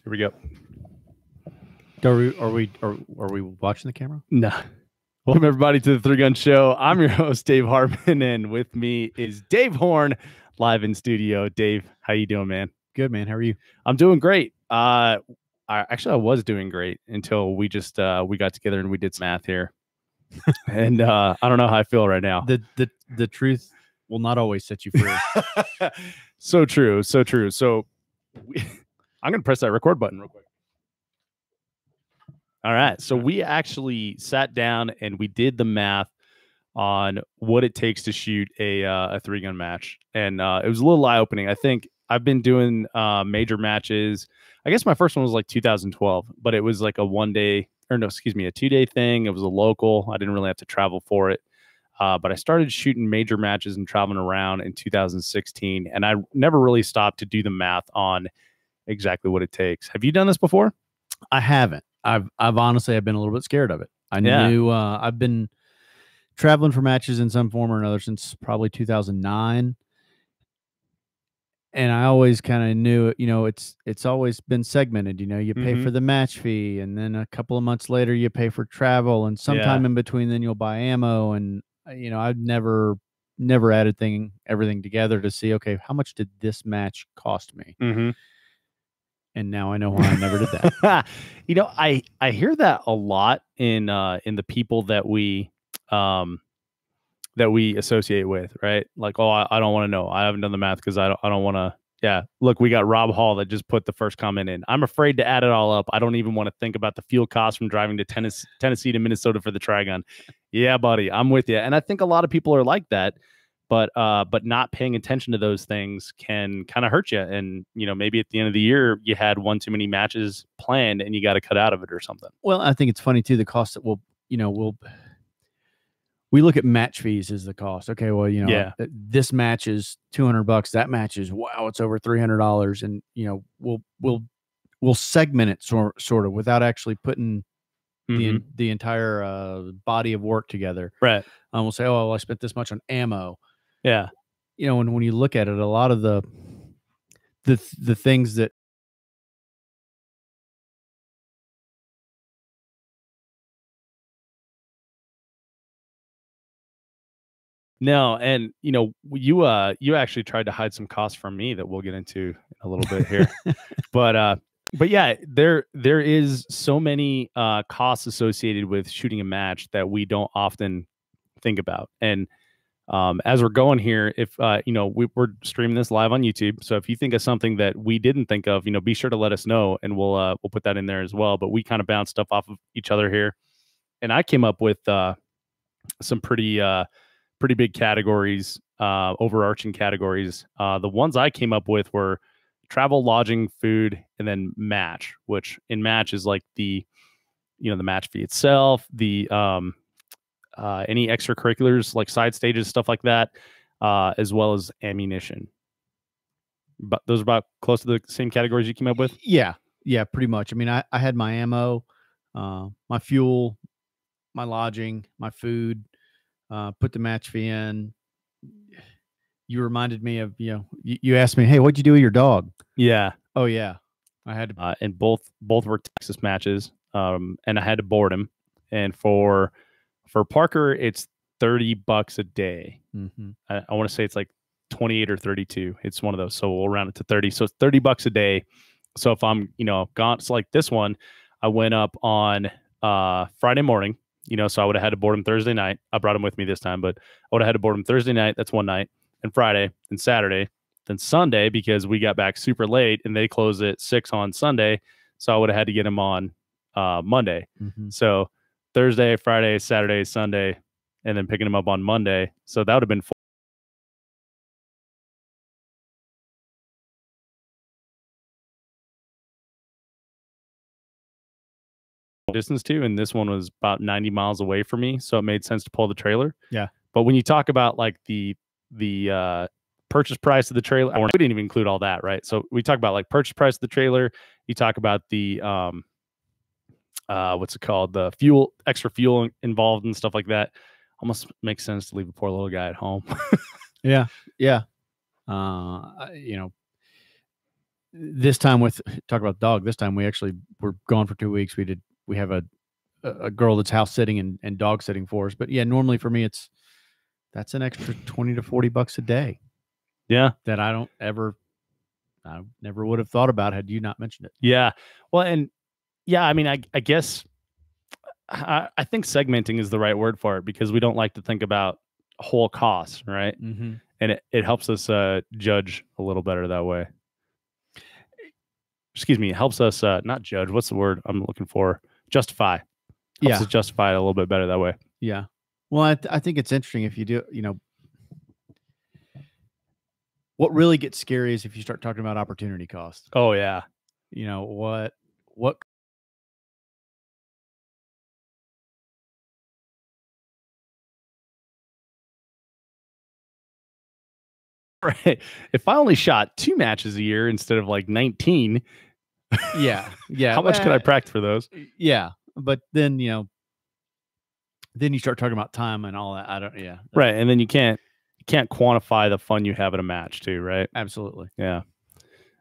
Here we go. Are we watching the camera? No. Welcome everybody to the Three Gun Show. I'm your host, Dave Hartman, and with me is Dave Horn, live in studio. Dave, how you doing, man? Good, man. How are you? I'm doing great. I was doing great until we got together and we did some math here. And I don't know how I feel right now. The truth will not always set you free. So true. So true. So I'm going to press that record button real quick. All right. So we actually sat down and we did the math on what it takes to shoot a three-gun match. And it was a little eye-opening. I think I've been doing major matches. I guess my first one was like 2012, but it was like a 2-day thing. It was a local. I didn't really have to travel for it. But I started shooting major matches and traveling around in 2016. And I never really stopped to do the math on exactly what it takes. Have you done this before? I haven't. I've honestly been a little bit scared of it. I knew I've been traveling for matches in some form or another since probably 2009. And I always kind of knew, it's always been segmented. You pay for the match fee, and then a couple of months later you pay for travel, and sometime in between then you'll buy ammo. And I've never added everything together to see, okay, how much did this match cost me? Mm-hmm. And now I know why I never did that. I hear that a lot in the people that we associate with, right? Like, oh, I don't want to know. I haven't done the math because I don't want to. Yeah, look, we got Rob Hall that just put the first comment in. I'm afraid to add it all up. I don't even want to think about the fuel costs from driving to Tennessee to Minnesota for the Trigun. Yeah, buddy, I'm with you. And I think a lot of people are like that. But not paying attention to those things can kind of hurt you. And, maybe at the end of the year, you had one too many matches planned and you got to cut out of it or something. Well, I think it's funny, too, the cost that we look at match fees as the cost. Okay, well, this match is $200. That match is, wow, it's over $300. And, we'll segment it sort of without actually putting the entire body of work together. Right. We'll say, oh, well, I spent this much on ammo. Yeah. And when you look at it, a lot of the things that no, and you actually tried to hide some costs from me that we'll get into in a little bit here. but yeah, there is so many costs associated with shooting a match that we don't often think about. And as we're going here, if we're streaming this live on YouTube, so if you think of something that we didn't think of, be sure to let us know, and we'll put that in there as well. But we kind of bounce stuff off of each other here, and I came up with some pretty big categories, overarching categories. The ones I came up with were travel, lodging, food, and then match, which in match is like the match fee itself, the any extracurriculars like side stages, stuff like that, as well as ammunition. But those are about close to the same categories you came up with? Yeah, pretty much. I mean, I had my ammo, my fuel, my lodging, my food, put the match fee in. You reminded me of, you asked me, hey, what'd you do with your dog? Yeah. Oh, yeah. I had to. And both were Texas matches, and I had to board him. And for Parker, it's $30 a day. Mm-hmm. I want to say it's like 28 or 32. It's one of those. So we'll round it to 30. So it's $30 a day. So if I'm, gone, it's like this one, I went up on Friday morning, so I would have had to board him Thursday night. I brought him with me this time, but I would have had to board him Thursday night. That's one night, and Friday and Saturday, then Sunday, because we got back super late and they close at 6 on Sunday. So I would have had to get him on Monday. Mm-hmm. So Thursday, Friday, Saturday, Sunday, and then picking him up on Monday. So that would have been distance to, and this one was about 90 miles away from me, so it made sense to pull the trailer. Yeah. But when you talk about like the purchase price of the trailer, we didn't even include all that, right? So we talk about like purchase price of the trailer. You talk about the what's it called? The fuel, extra fuel involved and stuff like that. Almost makes sense to leave a poor little guy at home. Yeah. this time with talk about dog. This time we actually were gone for 2 weeks. We have a girl that's house sitting and dog sitting for us. But yeah, normally for me that's an extra $20 to $40 a day. Yeah, that I never would have thought about had you not mentioned it. Yeah. Well, and yeah, I mean, I guess I think segmenting is the right word for it, because we don't like to think about whole costs, right? Mm-hmm. And it helps us judge a little better that way. Excuse me, it helps us not judge. What's the word I'm looking for? Justify. Helps us justify it a little bit better that way. Yeah. Well, I think it's interesting if you do, what really gets scary is if you start talking about opportunity cost. Oh yeah. What right. If I only shot 2 matches a year instead of like 19, yeah. How much could I practice for those? Yeah. But then, then you start talking about time and all that. Right. And then you can't quantify the fun you have at a match too, right? Absolutely. Yeah.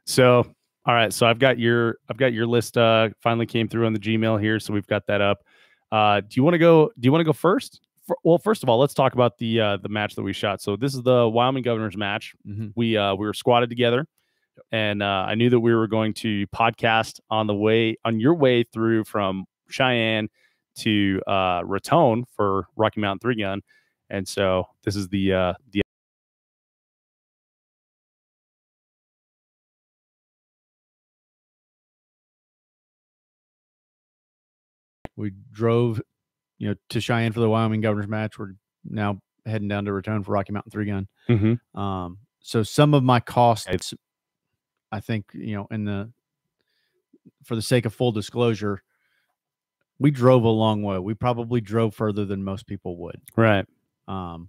So, all right. So I've got your list finally came through on the Gmail here. So we've got that up. Do you want to go first? Well, first of all, let's talk about the match that we shot. So this is the Wyoming Governors match. Mm-hmm. We were squatted together, and I knew that we were going to podcast on your way through from Cheyenne to Raton for Rocky Mountain 3-gun. And so this is the we drove, to Cheyenne for the Wyoming Governors match. We're now heading down to Raton for Rocky Mountain 3-gun. Mm-hmm. So some of my costs, I think, for the sake of full disclosure, we drove a long way. We probably drove further than most people would. Right. But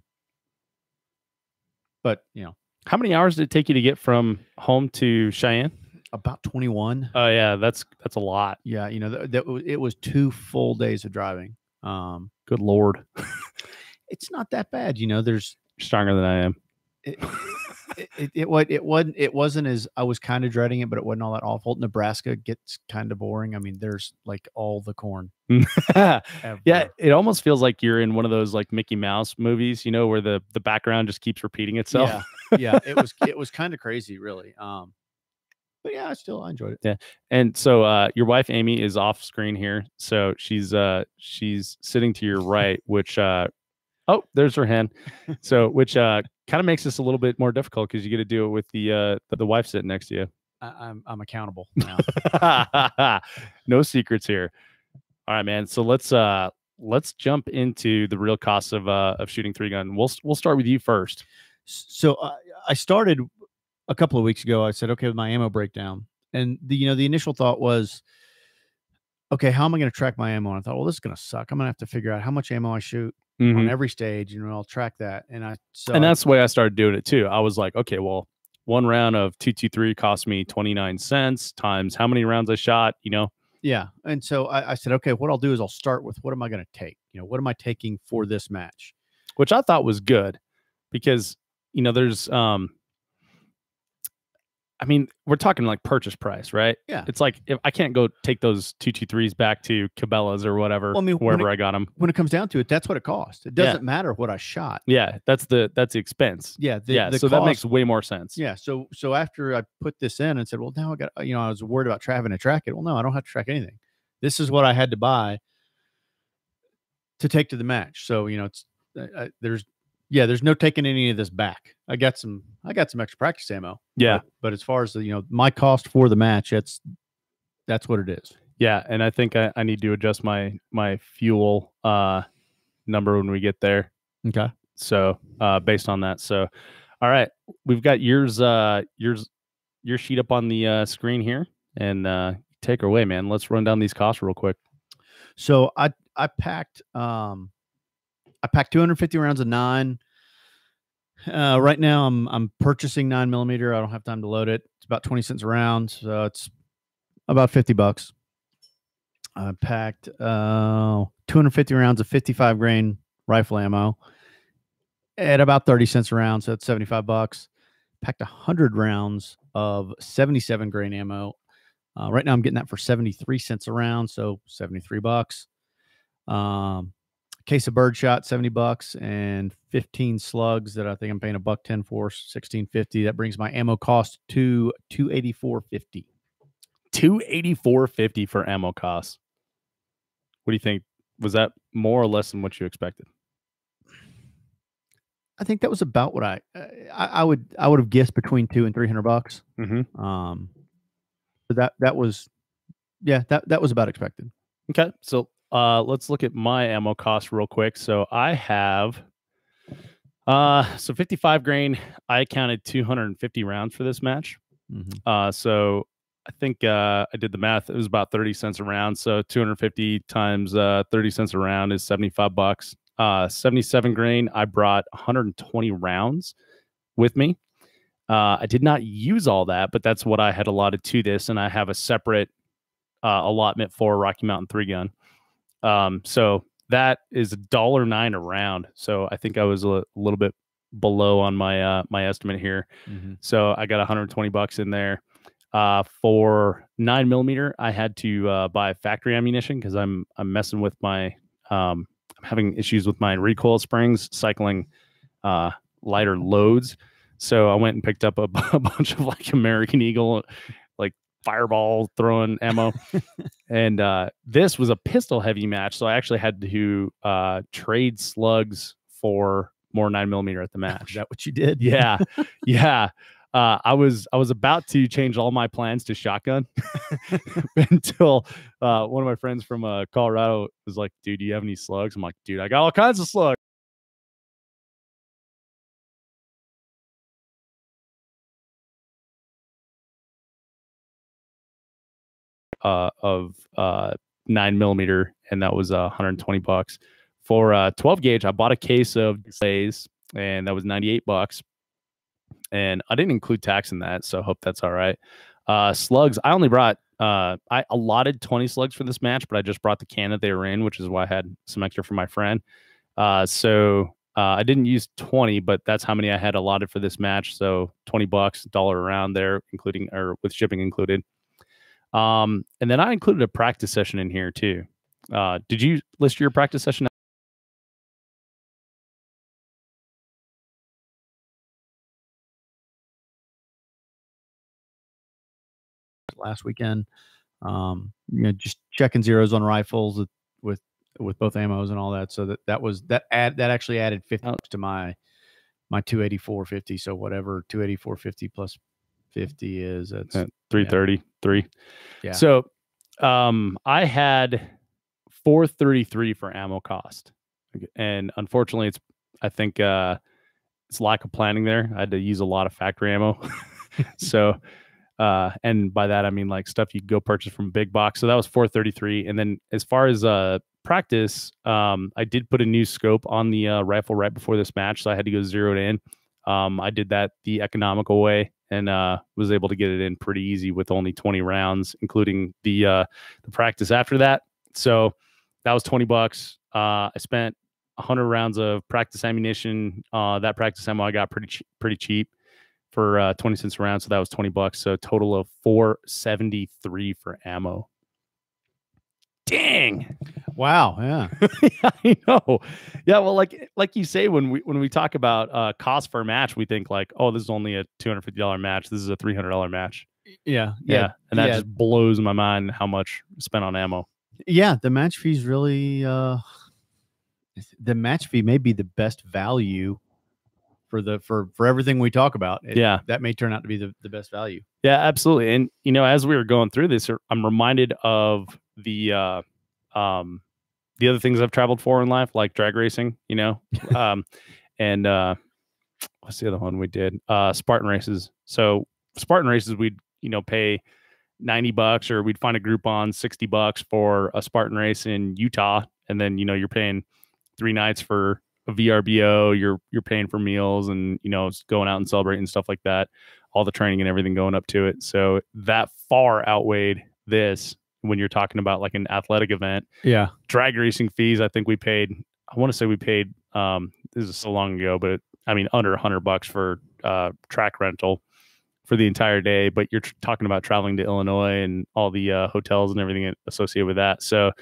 how many hours did it take you to get from home to Cheyenne? About 21. Oh yeah, that's a lot. Yeah, it was 2 full days of driving. Good Lord. It's not that bad. There's stronger than I am. It wasn't as, I was kind of dreading it, but it wasn't all that awful. Nebraska gets kind of boring. I mean, there's like all the corn. Yeah, it almost feels like you're in one of those like Mickey Mouse movies, where the background just keeps repeating itself. Yeah, it was kind of crazy, really. But yeah, I enjoyed it. Yeah. And so your wife Amy is off screen here. So she's sitting to your right, which oh, there's her hand. So which kind of makes this a little bit more difficult, because you get to do it with the wife sitting next to you. I'm accountable now. No secrets here. All right, man. So let's jump into the real costs of shooting 3-gun. We'll start with you first. So I started a couple of weeks ago. I said, okay, with my ammo breakdown, and the initial thought was, okay, how am I going to track my ammo? And I thought, well, this is going to suck. I'm going to have to figure out how much ammo I shoot on every stage, and I'll track that. And that's the way I started doing it too. I was like, okay, well, one round of 223 cost me 29 cents times how many rounds I shot, Yeah. And so I said, okay, what I'll do is I'll start with, what am I going to take? What am I taking for this match? Which I thought was good, because, there's, I mean, we're talking like purchase price, right? Yeah. It's like, if I can't go take those 223s back to Cabela's or whatever, well, I mean, wherever I got them. When it comes down to it, that's what it costs. It doesn't matter what I shot. Yeah, that's the expense. Yeah, so cost, that makes way more sense. Yeah. So after I put this in and said, well, now I got, I was worried about having to track it. Well, no, I don't have to track anything. This is what I had to buy to take to the match. So it's there's no taking any of this back. I got some extra practice ammo. Yeah. But as far as my cost for the match, that's what it is. Yeah. And I think I need to adjust my fuel number when we get there. Okay. So based on that. So all right. We've got your sheet up on the screen here, and take her away, man. Let's run down these costs real quick. So I packed 250 rounds of 9. Right now I'm purchasing 9mm. I don't have time to load it. It's about 20 cents a round, so it's about $50. I packed 250 rounds of 55 grain rifle ammo at about 30 cents a round, so it's $75. packed 100 rounds of 77 grain ammo. Right now I'm getting that for 73 cents a round, so $73. Case of birdshot, $70, and 15 slugs that I think I'm paying $1.10 for, $16.50. That brings my ammo cost to $284.50. $284.50 for ammo costs. What do you think? Was that more or less than what you expected? I think that was about what I would have guessed between $200 and $300. Mm-hmm. So that was, yeah, that was about expected. Okay, so let's look at my ammo costs real quick. So I have so 55 grain. I counted 250 rounds for this match. Mm-hmm. So I think I did the math. It was about 30 cents a round. So 250 times 30 cents a round is $75. 77 grain. I brought 120 rounds with me. I did not use all that, but that's what I had allotted to this, and I have a separate allotment for Rocky Mountain 3-gun. So that is $1.09 a round. So I think I was a little bit below on my my estimate here. Mm-hmm. So I got $120 in there. For 9mm, I had to buy factory ammunition because I'm messing with my I'm having issues with my recoil springs cycling lighter loads. So I went and picked up a bunch of like American Eagle, like fireball throwing ammo. And this was a pistol heavy match. So I actually had to trade slugs for more 9mm at the match. Is that what you did? Yeah. Yeah. I was about to change all my plans to shotgun until one of my friends from Colorado was like, dude, do you have any slugs? I'm like, dude, I got all kinds of slugs. Of 9mm, and that was $120. For 12 gauge, I bought a case of displays, and that was $98. And I didn't include tax in that, so I hope that's all right. Slugs, I only brought I allotted 20 slugs for this match, but I just brought the can that they were in, which is why I had some extra for my friend. So I didn't use 20, but that's how many I had allotted for this match. So $20, dollar around there, including or with shipping included. And then I included a practice session in here too. Did you list your practice session? Last weekend, just checking zeros on rifles with both ammos and all that. So that actually added 50 to my 284.50. So whatever 284.50 plus 50 is, that's 333. Yeah. So I had 433 for ammo cost, and unfortunately, I think it's lack of planning there. I had to use a lot of factory ammo, so. And by that I mean like stuff you go purchase from big box. So that was 433. And then as far as practice, I did put a new scope on the rifle right before this match, so I had to go zeroed in. I did that the economical way and was able to get it in pretty easy with only 20 rounds, including the practice after that. So that was $20. I spent 100 rounds of practice ammunition. That practice ammo I got pretty cheap for 20 cents a round, so that was $20. So total of $473 for ammo. Dang! Wow, yeah. I know. Yeah, well, like you say, when we talk about cost for a match, we think like, oh, this is only a $250 match. This is a $300 match. Yeah, and that just blows my mind how much spent on ammo. Yeah, the match fee's really the match fee may be the best value for everything we talk about. That may turn out to be the best value. Yeah, absolutely. And as we were going through this, I'm reminded of the other things I've traveled for in life, like drag racing, and what's the other one we did? Spartan races. So Spartan races, we'd pay $90, or we'd find a Groupon $60 for a Spartan race in Utah, and then you're paying 3 nights for a VRBO, you're paying for meals and going out and celebrating and stuff like that, all the training and everything going up to it. So that far outweighed this when you're talking about like an athletic event. Yeah. Drag racing fees, I think we paid, I want to say we paid this is so long ago, but I mean, under $100 for track rental for the entire day, but you're talking about traveling to Illinois and all the hotels and everything associated with that. So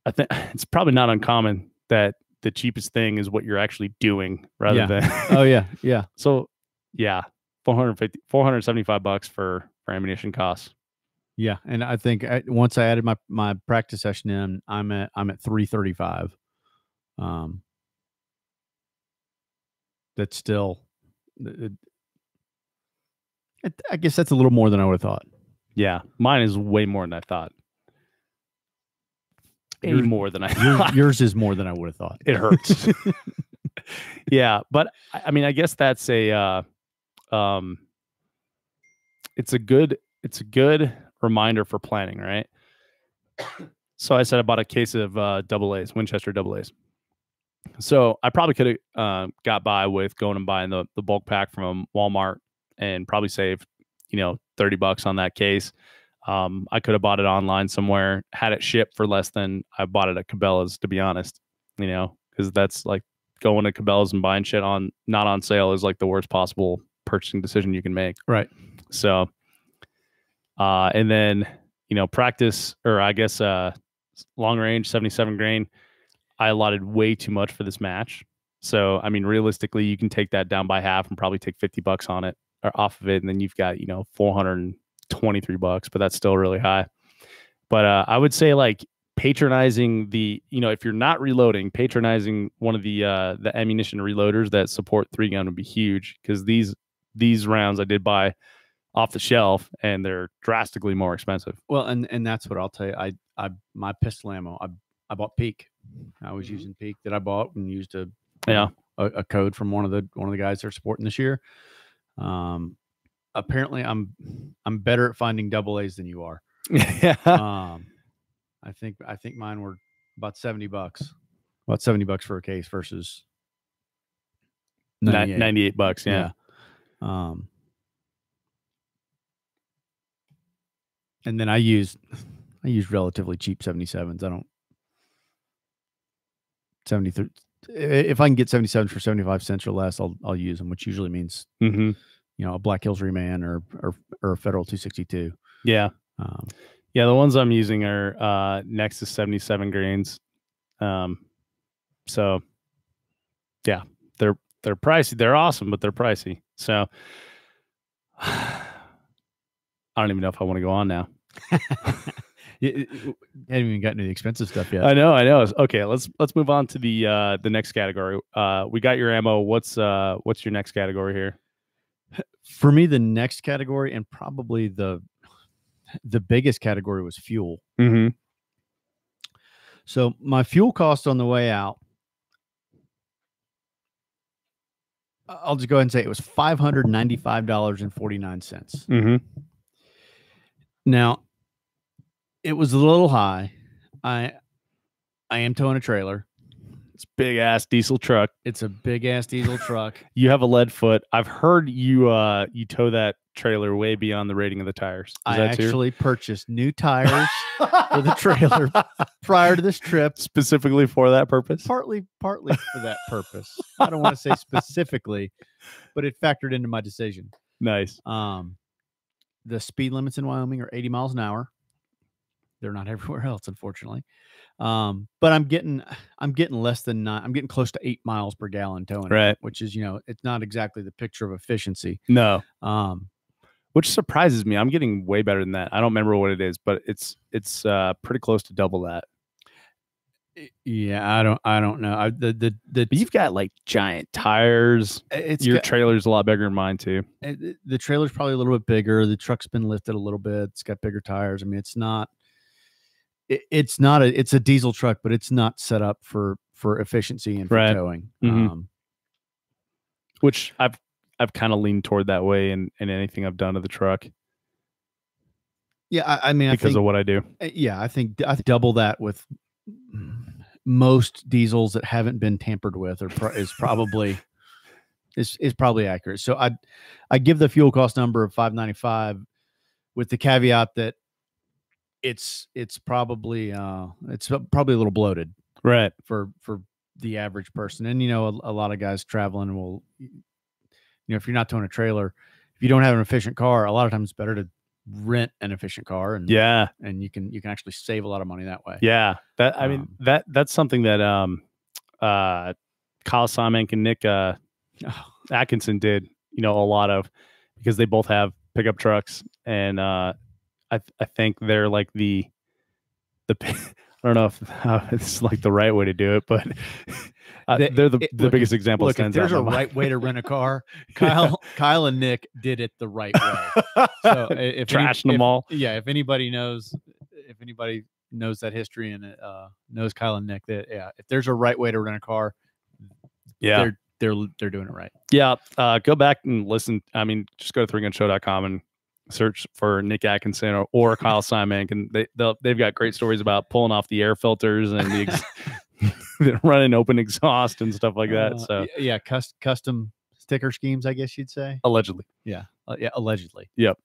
I think it's probably not uncommon that the cheapest thing is what you're actually doing rather than. Oh yeah. Yeah. So yeah, $475 for ammunition costs. Yeah. And I think once I added my practice session in, I'm at 335. That's still, I guess that's a little more than I would have thought. Yeah. Mine is way more than I thought. More than I thought. Yours is more than I would have thought. It hurts. Yeah. But I mean, I guess that's it's a good reminder for planning, right? So I said I bought a case of AA, Winchester AA's. So I probably could have got by with going and buying the bulk pack from Walmart and probably saved, $30 on that case. I could have bought it online somewhere, had it shipped for less than I bought it at Cabela's, to be honest, because that's like going to Cabela's and buying shit not on sale is like the worst possible purchasing decision you can make. Right. So, and then, practice, or I guess, long range 77 grain, I allotted way too much for this match. So, I mean, realistically, you can take that down by half and probably take $50 on it or off of it. And then you've got, $423, but that's still really high. But I would say like patronizing if you're not reloading, patronizing one of the ammunition reloaders that support 3-gun would be huge, because these rounds I did buy off the shelf and they're drastically more expensive. Well, and that's what I'll tell you. My pistol ammo, I bought Peak. I was using Peak that I bought and used a code from one of the guys they're supporting this year. Apparently I'm better at finding AA's than you are. Yeah. I think mine were about $70. About $70 for a case versus $98. Yeah. And then I use relatively cheap 77s. I don't 73. If I can get 77s for 75 cents or less, I'll use them, which usually means a Black Hills Reman or a Federal 262. Yeah. Yeah, the ones I'm using are Nexus 77 grains. So yeah, they're pricey. They're awesome, but they're pricey. So I don't even know if I want to go on now. You haven't even gotten to the expensive stuff yet. I know. Okay, let's move on to the next category. We got your ammo. What's your next category here? For me, the next category, and probably the biggest category, was fuel. Mm-hmm. So my fuel cost on the way out, I'll just go ahead and say it was $595.49. Mm-hmm. Now, it was a little high. I am towing a trailer. It's a big ass diesel truck. It's a big ass diesel truck. You have a lead foot. I've heard you tow that trailer way beyond the rating of the tires. I actually purchased new tires for the trailer prior to this trip, specifically for that purpose. Partly for that purpose. I don't want to say specifically, but it factored into my decision. Nice. The speed limits in Wyoming are 80 miles an hour. They're not everywhere else, unfortunately. But I'm getting less than 9. I'm getting close to 8 miles per gallon towing, right? Which is, it's not exactly the picture of efficiency. No. Which surprises me. I'm getting way better than that. I don't remember what it is, but it's pretty close to double that. Yeah, I don't know. But you've got like giant tires. Your trailer's a lot bigger than mine too. The trailer's probably a little bit bigger. The truck's been lifted a little bit. It's got bigger tires. I mean, it's a diesel truck, but it's not set up for efficiency and for towing. Mm-hmm. Which I've kind of leaned toward that way in anything I've done to the truck. Yeah, I mean, because of what I do. Yeah, I think I double that with most diesels that haven't been tampered with, is probably accurate. So I give the fuel cost number of $595 with the caveat that it's probably a little bloated, right, for the average person. And a lot of guys traveling will, if you're not towing a trailer, if you don't have an efficient car, a lot of times it's better to rent an efficient car, and you can actually save a lot of money that way. Yeah, I mean that's something that Kyle Simon and Nick Atkinson did, a lot of, because they both have pickup trucks, and I think they're like the I don't know if it's like the right way to do it, but they're the biggest example. Look, if there's a right way to rent a car, Kyle and Nick did it the right way. So if trashing them all, if anybody knows that history and knows Kyle and Nick, that if there's a right way to rent a car, they're doing it right. Yeah, go back and listen. I mean, just go to threegunshow.com and search for Nick Atkinson or Kyle Simon, and they've got great stories about pulling off the air filters and the running open exhaust and stuff like that. So custom sticker schemes, I guess you'd say. Allegedly. Yeah, allegedly. Yep.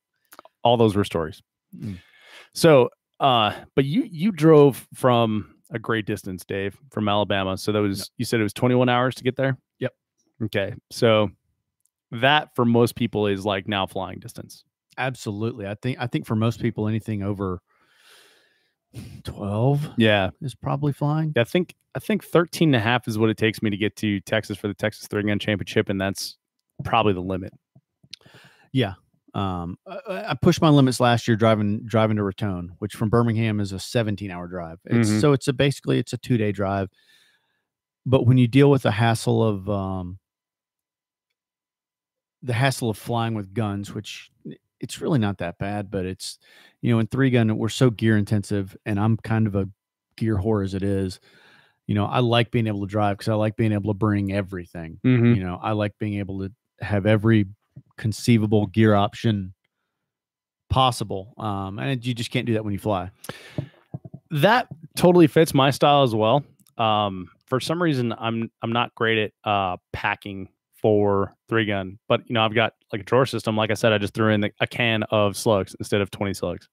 All those were stories. So, but you drove from a great distance, Dave, from Alabama. So that was, you said it was 21 hours to get there? Yep. Okay. So that for most people is like now flying distance. Absolutely. I think for most people, anything over 12 is probably flying. I think 13 and a half is what it takes me to get to Texas for the Texas Three Gun Championship, and that's probably the limit. Yeah. I pushed my limits last year driving to Raton, which from Birmingham is a 17-hour drive. So it's basically a 2-day drive. But when you deal with the hassle of flying with guns, which it's really not that bad, but it's, in Three Gun, we're so gear intensive, and I'm kind of a gear whore as it is. I like being able to drive because I like being able to bring everything. I like being able to have every conceivable gear option possible. And you just can't do that when you fly. That totally fits my style as well. For some reason, I'm not great at packing for Three Gun, but I've got like a drawer system. Like I said, I just threw in a can of slugs instead of 20 slugs.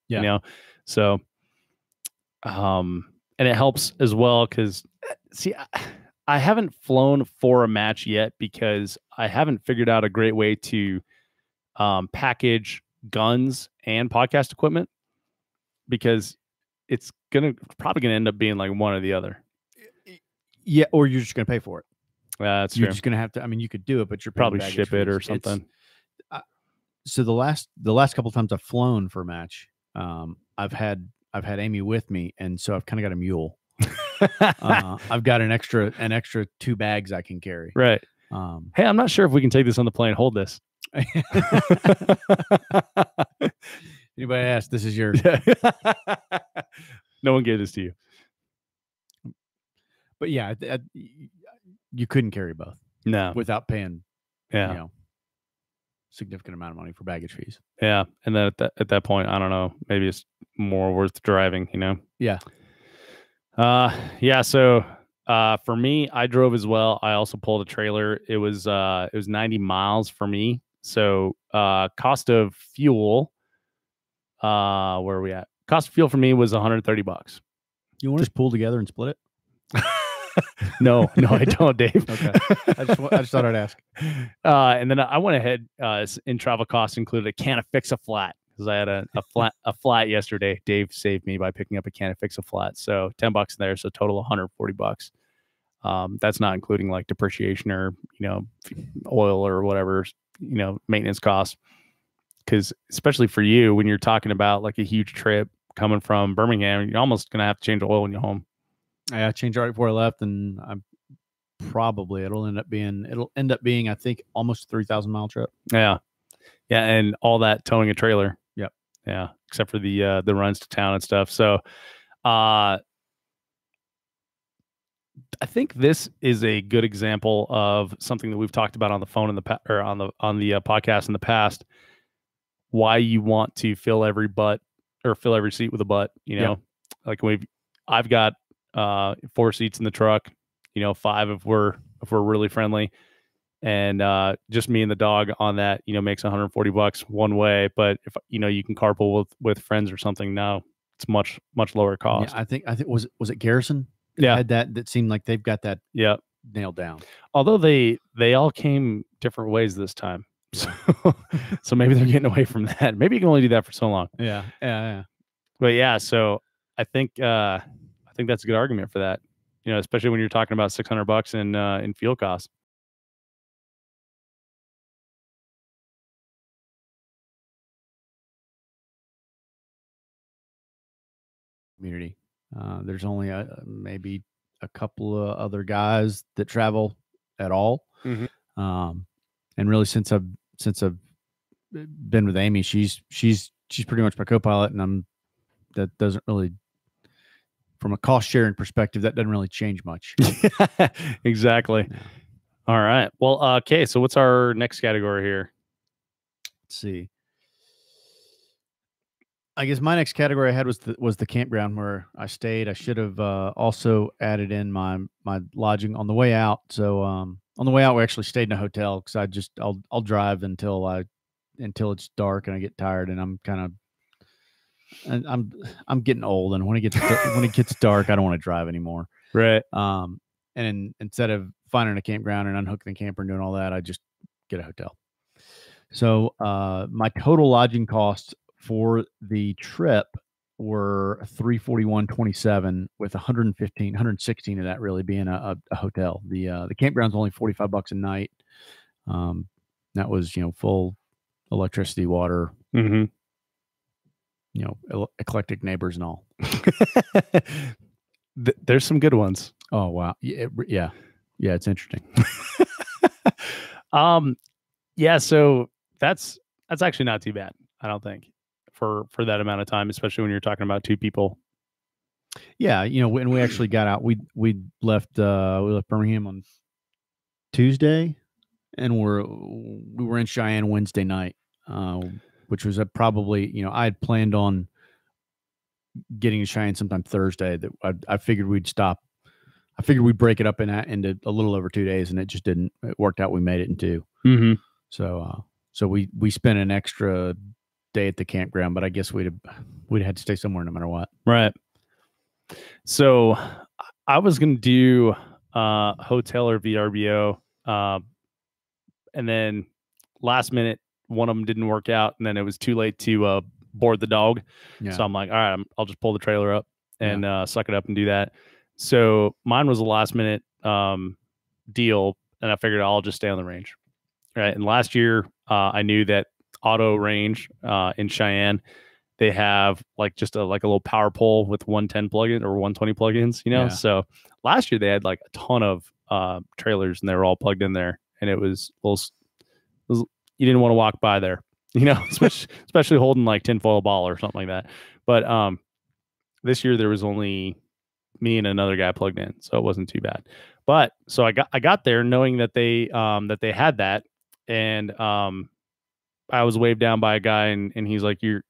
So and it helps as well because I haven't flown for a match yet because I haven't figured out a great way to package guns and podcast equipment, because it's probably gonna end up being like one or the other. Yeah, or you're just gonna pay for it. That's you're true. just gonna have to. I mean, you could do it, but you're probably ship it or something. So the last couple of times I've flown for a match, I've had Amy with me, and so I've kind of got a mule. I've got an extra 2 bags I can carry. Right. Hey, I'm not sure if we can take this on the plane. Hold this. Anybody ask? This is yours. No one gave this to you. But yeah, you couldn't carry both. No, without paying, significant amount of money for baggage fees. Yeah, and then at that point, I don't know, maybe it's more worth driving. Yeah. Yeah. So for me, I drove as well. I also pulled a trailer. It was 90 miles for me. So cost of fuel, where are we at? Cost of fuel for me was $130. You want to just pull together and split it? No, I don't, Dave. Okay. I just thought I'd ask. And then I went ahead, in travel costs included a can of Fix-A-Flat, because I had a flat yesterday. Dave saved me by picking up a can of Fix-A-Flat. So $10 there. So total $140. That's not including like depreciation or, oil or whatever, maintenance costs. Because especially for you, when you're talking about like a huge trip coming from Birmingham, you're almost going to have to change the oil when you're home. I changed right before I left, and it'll end up being I think almost a 3,000 mile trip. Yeah, and all that towing a trailer. Yep. Yeah, except for the runs to town and stuff. So, I think this is a good example of something that we've talked about on the phone on the podcast in the past. Why you want to fill every seat with a butt? Like I've got 4 seats in the truck, 5 if we're really friendly, and just me and the dog on that, makes $140 one way. But if you can carpool with friends or something, now it's much lower cost. Yeah, I think was it Garrison? Yeah, had that seemed like they've got that. Yeah, nailed down. Although they all came different ways this time. So, so maybe they're getting away from that. Maybe you can only do that for so long. Yeah. But yeah, so I think that's a good argument for that. You know, especially when you're talking about $600 in fuel costs. Community. There's only maybe a couple of other guys that travel at all. And really since I've been with Amy, she's pretty much my co-pilot, and that doesn't really, from a cost sharing perspective, that doesn't really change much. Exactly. Yeah. All right. Well, okay. So what's our next category here? Let's see. I guess my next category I had was the campground where I stayed. I should have also added in my lodging on the way out. So on the way out, we actually stayed in a hotel because I'll drive until it's dark and I get tired, and I'm getting old, and when it gets dark, I don't want to drive anymore. Right. And instead of finding a campground and unhooking the camper and doing all that, I just get a hotel. So my total lodging costs for the trip were $341.27, with 116 of that really being a hotel. The campground's only $45 a night. That was, full electricity, water, eclectic neighbors and all. There's some good ones. Oh wow. Yeah. It's interesting. Yeah. So that's actually not too bad, I don't think, for that amount of time, especially when you're talking about two people. Yeah. When we actually got out, we left Birmingham on Tuesday, and we were in Cheyenne Wednesday night, which was probably, I had planned on getting to Cheyenne sometime Thursday. That I figured we'd stop. I figured we'd break it up into a little over 2 days, and it just didn't. It worked out. We made it in 2. So we spent an extra day at the campground, but I guess we'd had to stay somewhere no matter what. Right. So I was going to do hotel or VRBO, and then last minute one of them didn't work out, and then it was too late to board the dog. Yeah. So I'm like, all right, I'll just pull the trailer up and suck it up and do that. So mine was a last minute deal, and I figured I'll just stay on the range. Right. And last year, I knew that Auto Range in Cheyenne, they have like just a little power pole with 110 plugin or 120 plugins, Yeah. So last year they had like a ton of trailers, and they were all plugged in there, and it was you didn't want to walk by there, especially holding like tinfoil ball or something like that. But this year there was only me and another guy plugged in, so it wasn't too bad. But so I got there knowing that they had that, and I was waved down by a guy, and he's like, you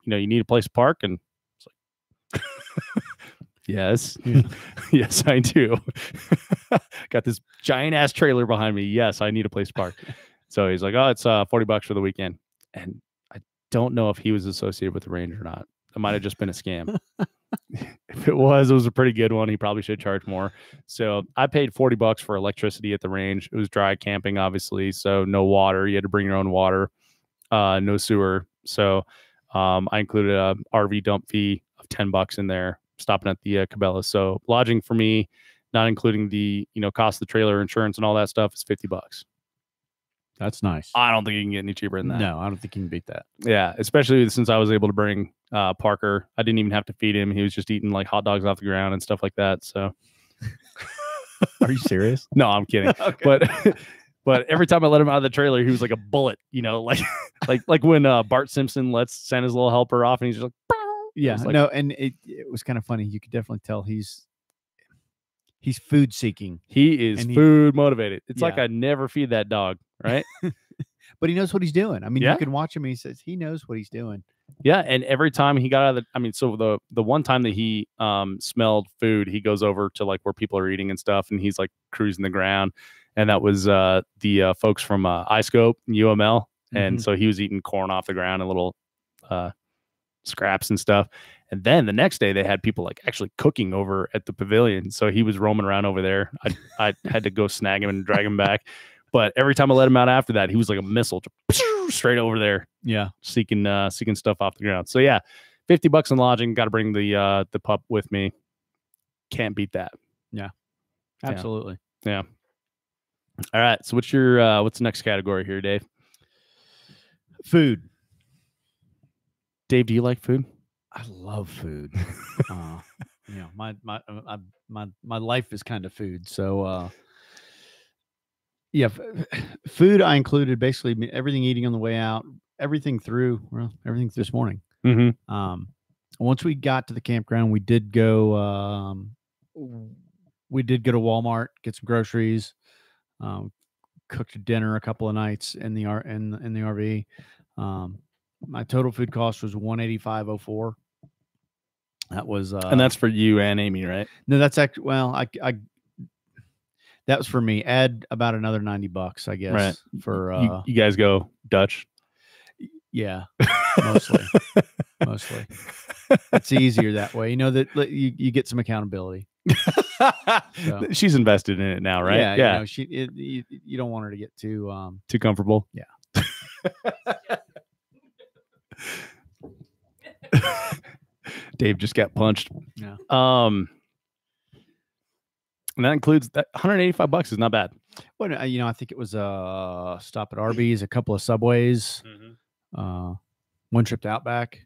need a place to park, and it's like, yes, yes, I do. Got this giant ass trailer behind me. Yes, I need a place to park. So he's like, oh, it's $40 for the weekend, and I don't know if he was associated with the range or not. It might have just been a scam. If it was a pretty good one. He probably should charge more. So I paid $40 for electricity at the range. It was dry camping, obviously, so no water. You had to bring your own water, no sewer. So I included a RV dump fee of $10 in there, stopping at the Cabela. So lodging for me, not including the cost of the trailer, insurance, and all that stuff, is $50. That's nice. I don't think you can get any cheaper than that. No, I don't think you can beat that. Yeah, especially since I was able to bring Parker. I didn't even have to feed him. He was just eating like hot dogs off the ground and stuff like that. So, are you serious? No, I'm kidding. Okay. But every time I let him out of the trailer, he was like a bullet. Like when Bart Simpson lets Santa's little helper off, and he's just like, Pow! Yeah, no, and it was kind of funny. You could definitely tell he's food seeking. He is food motivated. It's like I never feed that dog, right? But he knows what he's doing. I mean, you can watch him. He says he knows what he's doing. Yeah, and every time he got out of so the one time that he smelled food, he goes over to like where people are eating and stuff, and he's like cruising the ground, and that was the folks from iScope and UML, and so he was eating corn off the ground and little scraps and stuff. And then the next day they had people like actually cooking over at the pavilion. So he was roaming around over there. I had to go snag him and drag him back. But every time I let him out after that, he was like a missile straight over there. Yeah. Seeking stuff off the ground. So yeah, $50 in lodging. Got to bring the pup with me. Can't beat that. Yeah. Absolutely. Yeah. All right. So what's the next category here, Dave? Food. Dave, do you like food? I love food. My life is kind of food. So yeah, food I included basically everything eating on the way out, everything through this morning. Mm-hmm. Once we got to the campground, we did go to Walmart, get some groceries, cooked dinner a couple of nights in the RV. My total food cost was $185.04. That was and that's for you and Amy, right? No, that's actually, well, I that was for me. Add about another $90, I guess. Right. For you guys go Dutch. Yeah, mostly. Mostly. It's easier that way. You know that you get some accountability. So, she's invested in it now, right? Yeah. You know, you don't want her to get too comfortable. Yeah. Dave just got punched. Yeah. And that includes that $185 is not bad. Well, I think it was a stop at Arby's, a couple of Subways, one trip to Outback.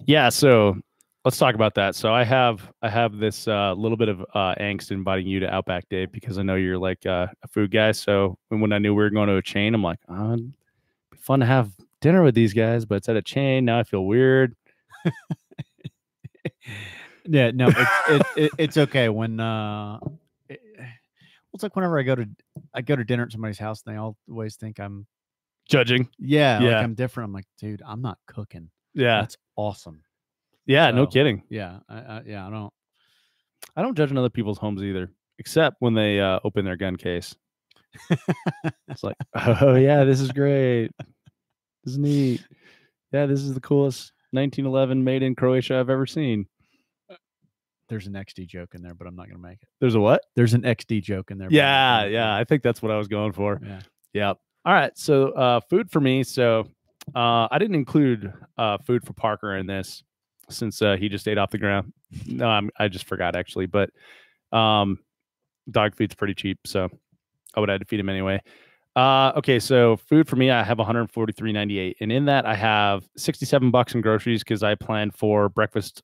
Yeah, so let's talk about that. So I have this little bit of angst inviting you to Outback, Dave, because I know you're like a food guy. So when I knew we were going to a chain, I'm like, it'd be fun to have dinner with these guys, but it's at a chain. Now I feel weird. Yeah, no, it's okay when it's like whenever I go to dinner at somebody's house and they always think I'm judging. Yeah. Like I'm different. I'm like, dude, I'm not cooking. Yeah, that's awesome. Yeah, no kidding. Yeah, I don't judge in other people's homes either, except when they open their gun case. It's like, oh yeah, this is great. This is neat. Yeah, this is the coolest 1911 made in Croatia I've ever seen. There's an XD joke in there, but I'm not going to make it. There's a what? There's an XD joke in there. Yeah. I think that's what I was going for. Yeah. All right. So food for me. So I didn't include food for Parker in this since he just ate off the ground. No, I just forgot actually. But dog food's pretty cheap, so I would have to feed him anyway. Okay, so food for me, I have $143.98, and in that I have $67 in groceries because I planned for breakfast,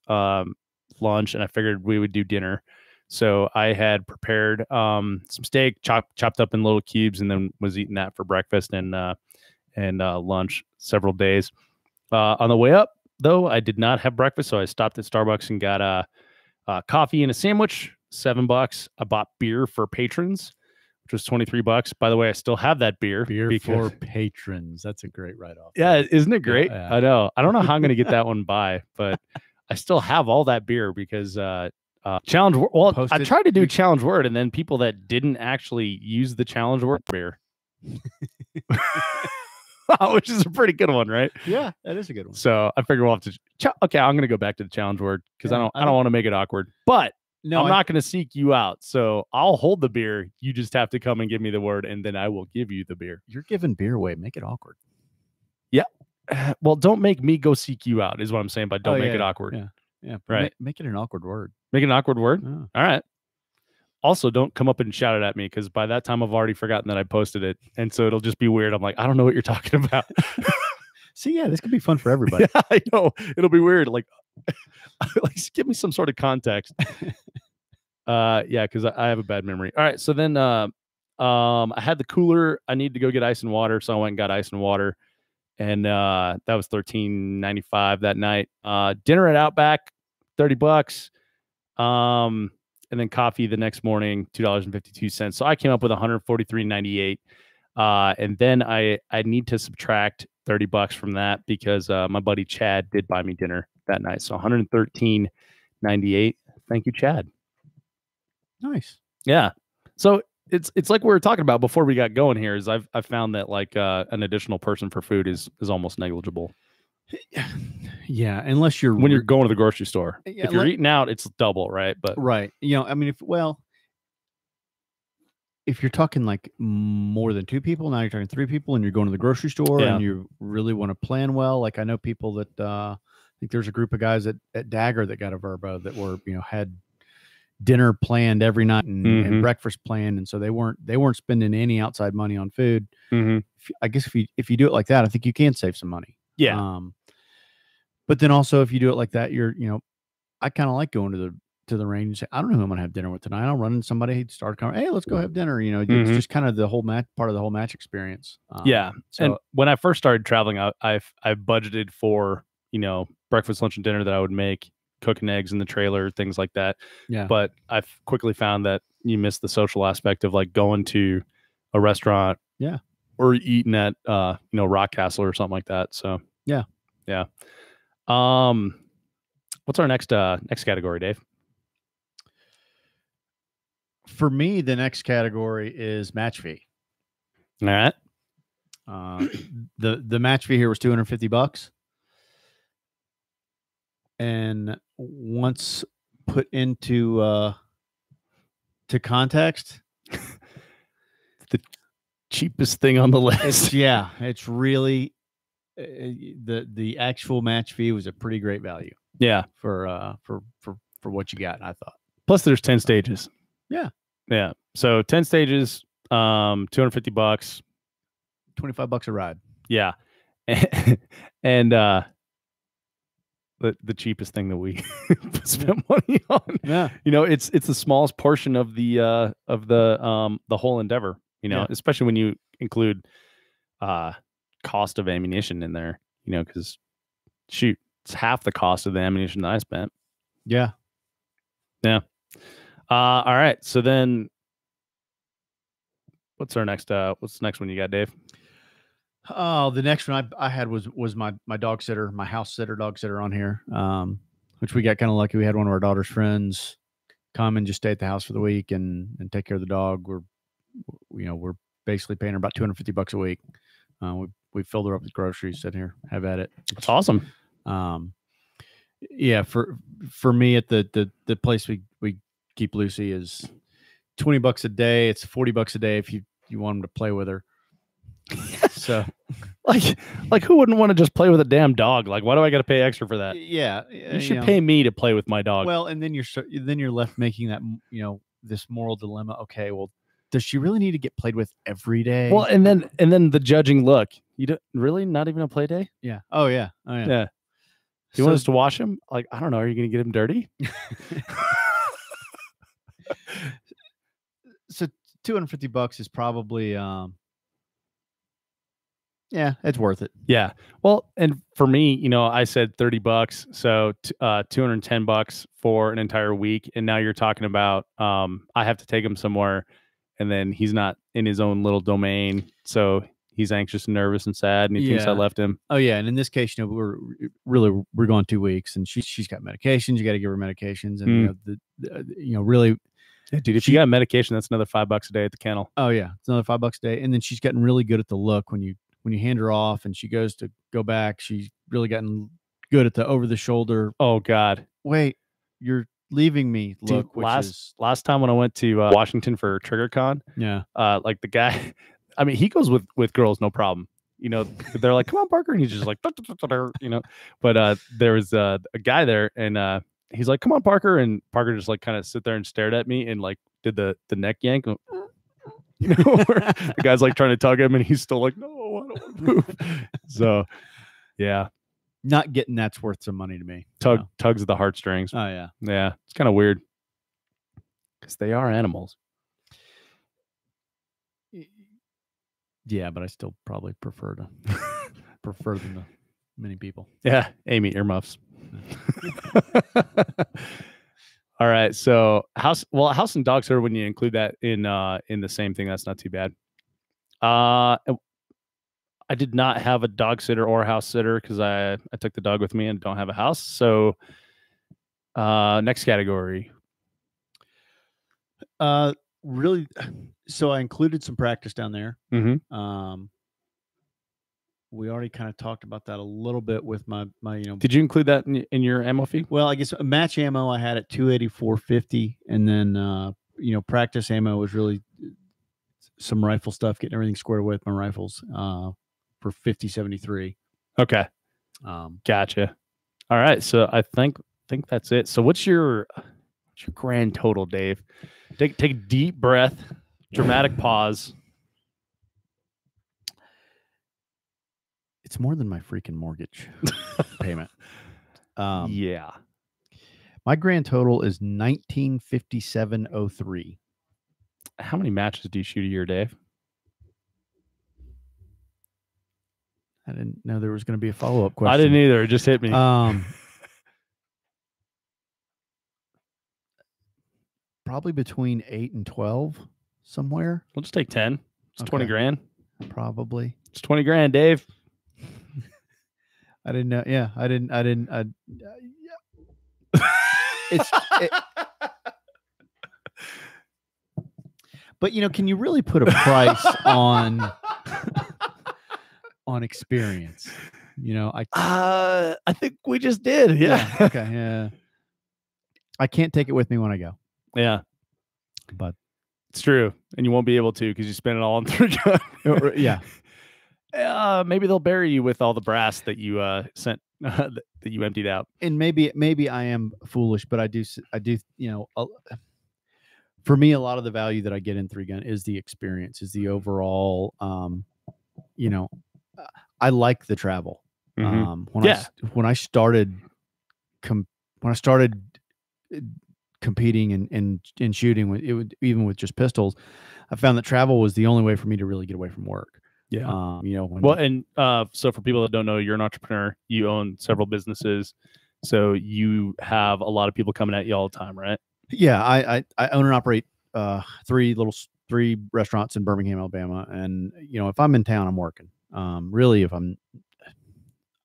lunch, and I figured we would do dinner. So I had prepared some steak, chopped up in little cubes, and then was eating that for breakfast and lunch several days. On the way up, though, I did not have breakfast, so I stopped at Starbucks and got a coffee and a sandwich, $7. I bought beer for patrons, which was $23. By the way, I still have that beer. Beer for patrons. That's a great write-off. Yeah, isn't it great? Yeah. I know. I don't know how I'm going to get that one by, but I still have all that beer because challenge. Well, I tried to do challenge word, and then people that didn't actually use the challenge word beer, which is a pretty good one, right? Yeah, that is a good one. So I figure we'll have to. Okay, I'm going to go back to the challenge word because I don't want to make it awkward, but. No, I'm not going to seek you out. So I'll hold the beer. You just have to come and give me the word, and then I will give you the beer. You're giving beer away. Make it awkward. Yeah. Well, don't make me go seek you out is what I'm saying, but don't make it awkward. Yeah. Right. Make it an awkward word. Make it an awkward word? Oh. All right. Also, don't come up and shout it at me because by that time I've already forgotten that I posted it. And so it'll just be weird. I'm like, I don't know what you're talking about. See, yeah, this could be fun for everybody. Yeah, I know. It'll be weird. Like give me some sort of context. Yeah, because I have a bad memory. All right, so then I had the cooler. I needed to go get ice and water, so I went and got ice and water, and that was $13.95 that night. Dinner at Outback, $30. And then coffee the next morning, $2.52. So I came up with $143.98. And then I need to subtract $30 from that because my buddy Chad did buy me dinner that night. So $113.98. Thank you, Chad. Nice. Yeah. So it's like we were talking about before we got going here is I've found that like an additional person for food is almost negligible. Yeah, unless you're when you're going to the grocery store. Yeah, If you're eating out, it's double, right? But right. I mean, if you're talking like more than two people, now you're talking three people, and you're going to the grocery store, Yeah. and you really want to plan well. Like I know people that I think there's a group of guys at Dagger that got a Verbo that were had dinner planned every night and breakfast planned, and so they weren't spending any outside money on food. I guess if you do it like that, I think you can save some money. Yeah. But then also if you do it like that, I kind of like going to the range and say, I don't know who I'm gonna have dinner with tonight. I'll run into somebody, start a conversation. Hey, let's go have dinner. It's just kind of the whole part of the whole match experience. Yeah. So And when I first started traveling, I budgeted for breakfast, lunch, and dinner that I would make, cooking eggs in the trailer, things like that. yeah, But I've quickly found that you miss the social aspect of like going to a restaurant, Yeah. or eating at Rock Castle or something like that. So Yeah. What's our next category, Dave? For me, the next category is match fee. All right. The match fee here was $250, and once put into to context, the cheapest thing on the list. It's really the actual match fee was a pretty great value. Yeah, for what you got, I thought. Plus, there's 10 stages. Yeah. So 10 stages, $250, $25 a ride. Yeah, and the cheapest thing that we spent money on. Yeah, it's the smallest portion of the whole endeavor. Especially when you include cost of ammunition in there. Because shoot, it's half the cost of the ammunition that I spent. Yeah. All right. So then, what's the next one you got, Dave? Oh, the next one I had was my dog sitter, my house sitter, dog sitter on here. Which we got kind of lucky. We had one of our daughter's friends come and just stay at the house for the week and take care of the dog. We're basically paying her about $250 a week. We filled her up with groceries. Said, here, have at it. That's awesome. Yeah, for me at the place we keep Lucy is $20 a day. It's $40 a day if you want them to play with her. So like who wouldn't want to just play with a damn dog? Like, why do I got to pay extra for that? Yeah, you should pay me to play with my dog. Well, and then you're left making that this moral dilemma. Okay, well, does she really need to get played with every day? Well, and then the judging look. You don't really not even a play day? Yeah. Oh yeah. Yeah. Do you want us to wash him? Like, I don't know. Are you going to get him dirty? So $250 is probably yeah, it's worth it. Yeah. Well, and for me, I said $30, so $210 for an entire week, and now you're talking about I have to take him somewhere, and then he's not in his own little domain, so he's anxious and nervous and sad, and he thinks I left him. Oh yeah, and in this case, we're going 2 weeks, and she's got medications. You got to give her medications, and really. Yeah, dude, if you got medication, that's another $5 a day at the kennel. Oh yeah, it's another $5 a day, and then she's gotten really good at the look when you hand her off and she goes to go back. She's really gotten good at the over the shoulder. Oh God, wait, you're leaving me. Look, dude, last time when I went to Washington for TriggerCon, like the guy, I mean, he goes with girls, no problem. They're like, come on, Parker, and he's just like, But there was a guy there, and he's like, come on, Parker, and Parker just like kind of sit there and stared at me and like did the neck yank. Where the guy's like trying to tug him, and he's still like, no, I don't want to move. So, yeah, not getting that's worth some money to me. Tugs at the heartstrings. Oh yeah, yeah, it's kind of weird because they are animals. Yeah, but I still probably prefer them to many people. Yeah, Amy earmuffs. All right, so house and dog sitter, when you include that in the same thing, that's not too bad. I did not have a dog sitter or house sitter because I took the dog with me and don't have a house. So next category. Really, so I included some practice down there. Mm-hmm. we already kind of talked about that a little bit with my Did you include that in your ammo fee? Well, I guess match ammo I had at 284.50, and then practice ammo was really some rifle stuff, getting everything squared away with my rifles for 50.73. Okay. Gotcha. All right. So I think that's it. So what's your grand total, Dave? Take a deep breath, dramatic pause. It's more than my freaking mortgage payment. Yeah. My grand total is 1957.03. How many matches do you shoot a year, Dave? I didn't know there was going to be a follow-up question. I didn't either. It just hit me. Probably between 8 and 12 somewhere. We'll just take 10. It's 20 grand. Probably. It's 20 grand, Dave. I didn't know. Yeah, I didn't. But can you really put a price on experience? I think we just did. Yeah. Okay. Yeah. I can't take it with me when I go. Yeah. But it's true, and you won't be able to because you spend it all on third gun. Yeah. Maybe they'll bury you with all the brass that you sent that you emptied out. And maybe I am foolish, but I do. For me, a lot of the value that I get in 3-gun is the experience, is the overall. I like the travel. Mm-hmm. When I started competing and shooting even with just pistols, I found that travel was the only way for me to really get away from work. Yeah. So for people that don't know, you're an entrepreneur. You own several businesses, so you have a lot of people coming at you all the time, right? Yeah, I own and operate 3 restaurants in Birmingham, Alabama, and if I'm in town, I'm working. Really, if I'm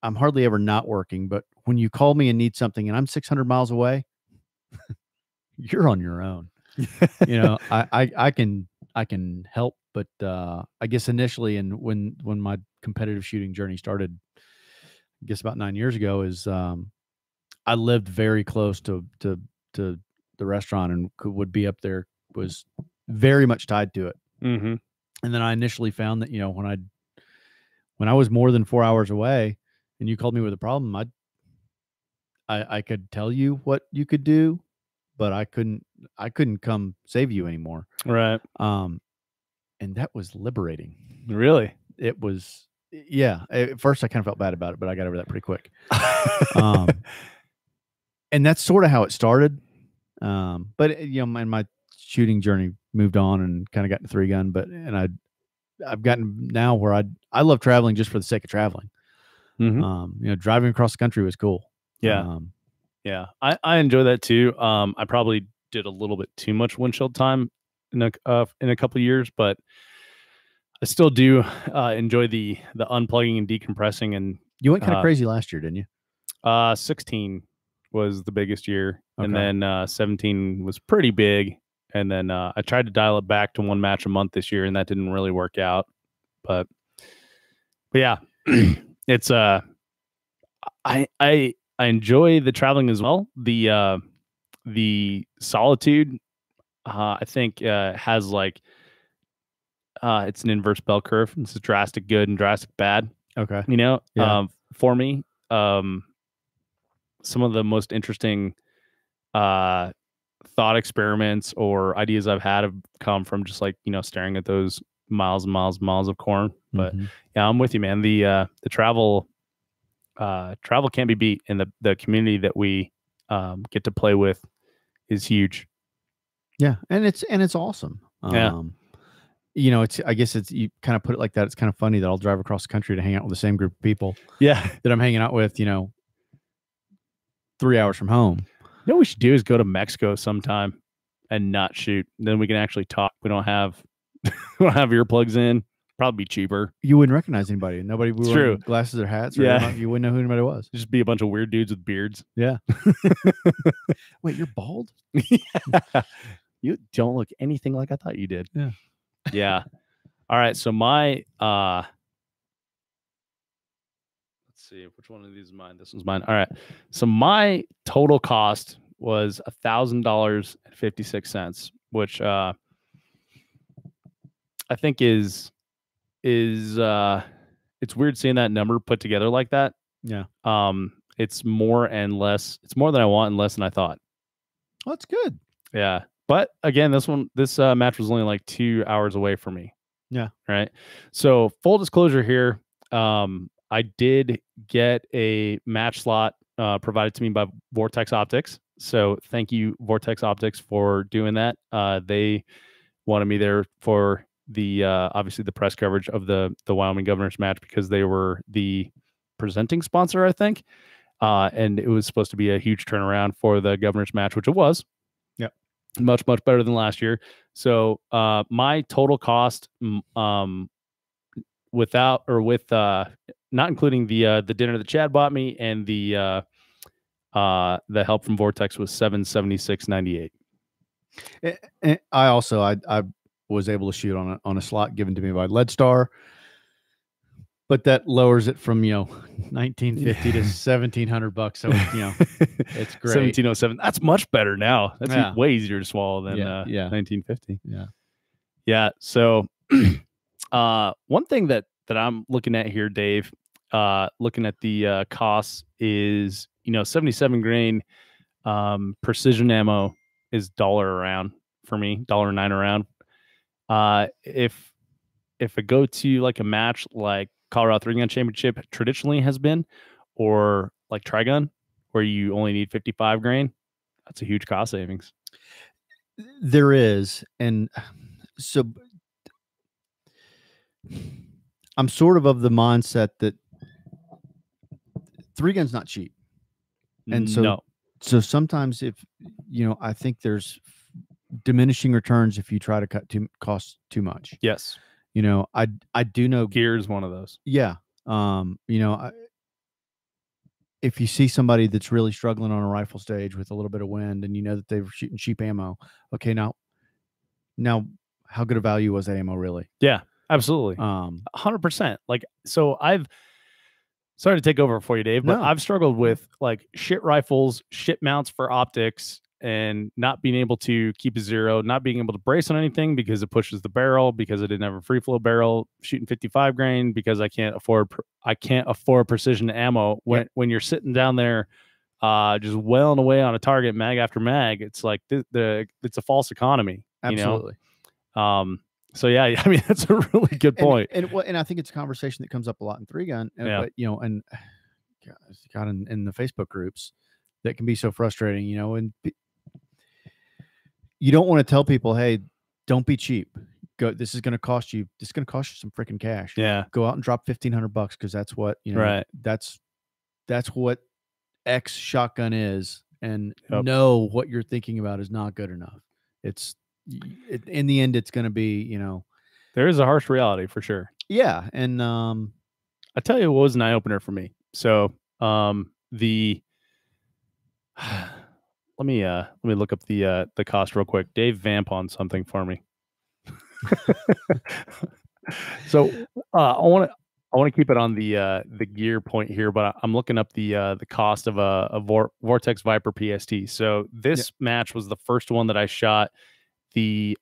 hardly ever not working, but when you call me and need something and I'm 600 miles away, you're on your own. I can help, but I guess initially, and when my competitive shooting journey started, I guess about 9 years ago, is I lived very close to the restaurant and would be up there, was very much tied to it. Mm-hmm. And then I initially found that when I was more than 4 hours away and you called me with a problem, I could tell you what you could do, but I couldn't come save you anymore. Right. And that was liberating. Really? It was. Yeah. At first I kind of felt bad about it, but I got over that pretty quick. And that's sort of how it started. But my shooting journey moved on and kind of got into 3-gun, I've gotten now where I love traveling just for the sake of traveling. Mm-hmm. Driving across the country was cool. Yeah. Yeah. I enjoy that too. I probably did a little bit too much windshield time in a couple of years, but I still do enjoy the unplugging and decompressing. And you went kind of crazy last year, didn't you? 16 was the biggest year. Okay. And then 17 was pretty big. And then I tried to dial it back to 1 match a month this year, and that didn't really work out. But yeah, it's I enjoy the traveling as well. The solitude, I think, has like it's an inverse bell curve. It's a drastic good and drastic bad. Okay. Yeah. For me, some of the most interesting thought experiments or ideas I've had have come from just like, staring at those miles and miles and miles of corn. But yeah, I'm with you, man. The travel can't be beat, and the community that we get to play with is huge. Yeah. And it's awesome. Yeah. I guess you kind of put it like that. It's kind of funny that I'll drive across the country to hang out with the same group of people. Yeah. That I'm hanging out with, 3 hours from home. You know what we should do is go to Mexico sometime and not shoot. Then we can actually talk. We don't have earplugs in. Probably be cheaper. You wouldn't recognize anybody. Nobody would wear glasses or hats. Yeah. You wouldn't know who anybody was. Just be a bunch of weird dudes with beards. Yeah. Wait, you're bald? Yeah. You don't look anything like I thought you did. Yeah. Yeah. All right. So my see which one of these is mine. This one's mine. All right. So my total cost was $1,000.56, which I think is it's weird seeing that number put together like that. Yeah. It's more than I want and less than I thought. Well, that's good. Yeah. But again, this match was only like 2 hours away from me. Yeah. Right. So full disclosure here, I did get a match slot provided to me by Vortex Optics. So thank you, Vortex Optics, for doing that. They wanted me there for the obviously the press coverage of the Wyoming Governors match because they were the presenting sponsor, I think. And it was supposed to be a huge turnaround for the Governors match, which it was. Yep. Much better than last year. So my total cost with not including the dinner that Chad bought me and the help from Vortex was $776.98. And I also I was able to shoot on a slot given to me by Leadstar, but that lowers it from $1,950 to $1,700. So it's great. 1707. That's much better now. That's way easier to swallow than 1950. Yeah. So one thing that I'm looking at here, Dave, looking at the costs is 77 grain precision ammo is $1 around for me, $1.09 around. If I go to like a match like Colorado 3-Gun Championship traditionally has been, or like Trigun, where you only need 55 grain, that's a huge cost savings. There is, and so I'm sort of the mindset that 3-Gun's not cheap, and so sometimes if I think there's diminishing returns if you try to cost too much. Yes. I do know gear is one of those. Yeah. If you see somebody that's really struggling on a rifle stage with a little bit of wind and that they were shooting cheap ammo, okay, now how good a value was that ammo really? Yeah, absolutely. 100%. Like, so sorry to take over for you, Dave, but I've struggled with like shit rifles, shit mounts for optics, and not being able to keep a zero, not being able to brace on anything because it pushes the barrel, because I didn't have a free flow barrel, shooting 55 grain because I can't afford precision ammo when you're sitting down there just wailing away on a target mag after mag. It's like it's a false economy. Absolutely. So yeah, I mean, that's a really good point. And I think it's a conversation that comes up a lot in 3-Gun, but and God, in the Facebook groups that can be so frustrating, and you don't want to tell people, hey, don't be cheap. This is going to cost you some freaking cash. Yeah. Go out and drop $1,500 because that's what, right. That's what X shotgun is. And know what you're thinking about is not good enough. In the end, it's going to be, there is a harsh reality for sure. Yeah. And I tell you what was an eye opener for me. So let me look up the cost real quick. Dave, vamp on something for me. So I want to keep it on the gear point here, but I'm looking up the cost of a Vortex Viper PST. So this match was the first one that I shot the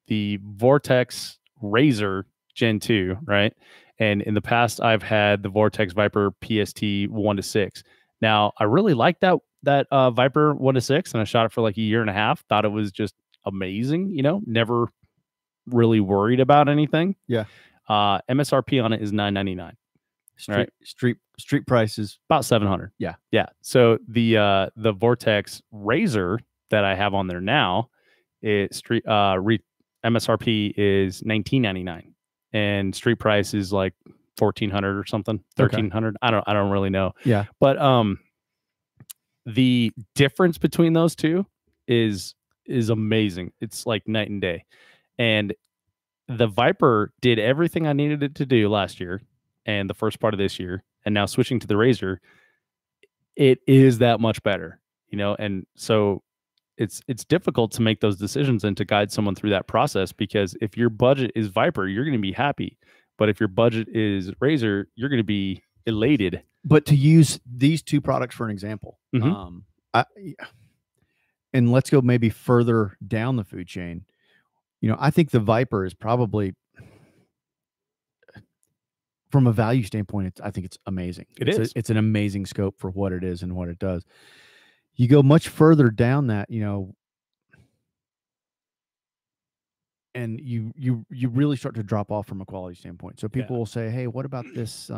Vortex Razor Gen 2, right? And in the past, I've had the Vortex Viper PST 1-6. Now, I really like that Viper 1-6, and I shot it for like a year and a half. Thought it was just amazing. Never really worried about anything. Yeah. MSRP on it is $999. Street price is about $700. Yeah. Yeah. So the Vortex Razor that I have on there now, MSRP is $1999, and street price is like $1,400 or something, $1,300. Okay. I don't really know. Yeah. But the difference between those two is amazing. It's like night and day. And the Viper did everything I needed it to do last year and the first part of this year, and now switching to the Razor, it is that much better, and so it's difficult to make those decisions and to guide someone through that process, because if your budget is Viper, you're going to be happy. But if your budget is Razor, you're going to be elated. But to use these two products for an example, Mhm. and let's go maybe further down the food chain. I think the Viper is probably, from a value standpoint, I think it's amazing. It's an amazing scope for what it is and what it does. You go much further down that, and you really start to drop off from a quality standpoint. So people will say, "Hey, what about this?"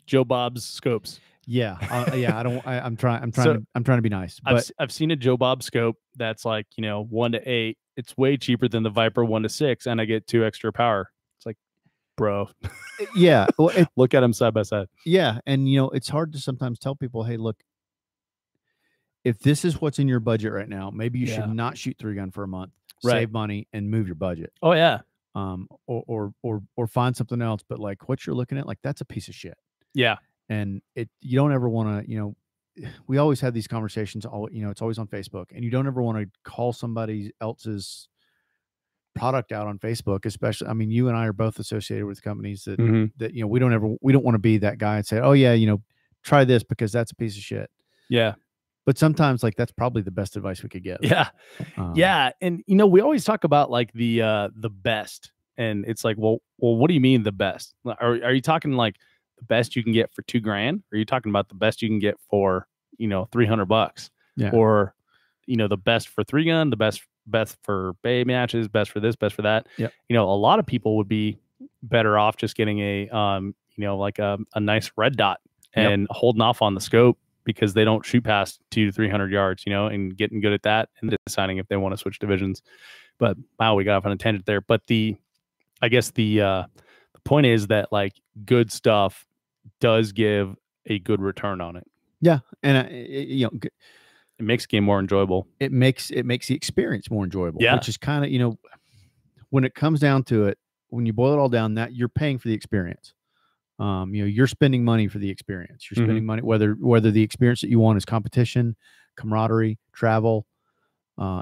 Joe Bob's scopes. Yeah, I'm trying to be nice, but I've seen a Joe Bob scope that's like 1 to 8. It's way cheaper than the Viper 1 to 6, and I get 2 extra power. It's like, bro, yeah, well, look at them side by side. Yeah, and it's hard to sometimes tell people, hey, look, if this is what's in your budget right now, maybe you should not shoot 3-gun for a month, save money, and move your budget. Oh yeah, or find something else. But like what you're looking at, like that's a piece of shit. Yeah. And you don't ever want to, we always have these conversations, it's always on Facebook, and you don't ever want to call somebody else's product out on Facebook, especially, I mean, you and I are both associated with companies that, that, we don't want to be that guy and say, oh yeah, try this because that's a piece of shit. Yeah. But sometimes like that's probably the best advice we could give. Yeah. Yeah. And we always talk about like the best, and it's like, well, what do you mean the best? Are you talking like the best you can get for $2,000? Or are you talking about the best you can get for, $300? Yeah. Or, the best for 3-gun, the best for bay matches, best for this, best for that. Yeah. A lot of people would be better off just getting a, like a nice red dot and holding off on the scope because they don't shoot past 200 to 300 yards, and getting good at that and deciding if they want to switch divisions. But wow, we got off on a tangent there. But I guess the point is that like good stuff does give a good return on it. Yeah. And it makes the game more enjoyable. It makes the experience more enjoyable. Yeah. Which is kind of, when it comes down to it, when you boil it all down, that you're paying for the experience. You're spending money for the experience. You're spending money, whether the experience that you want is competition, camaraderie, travel,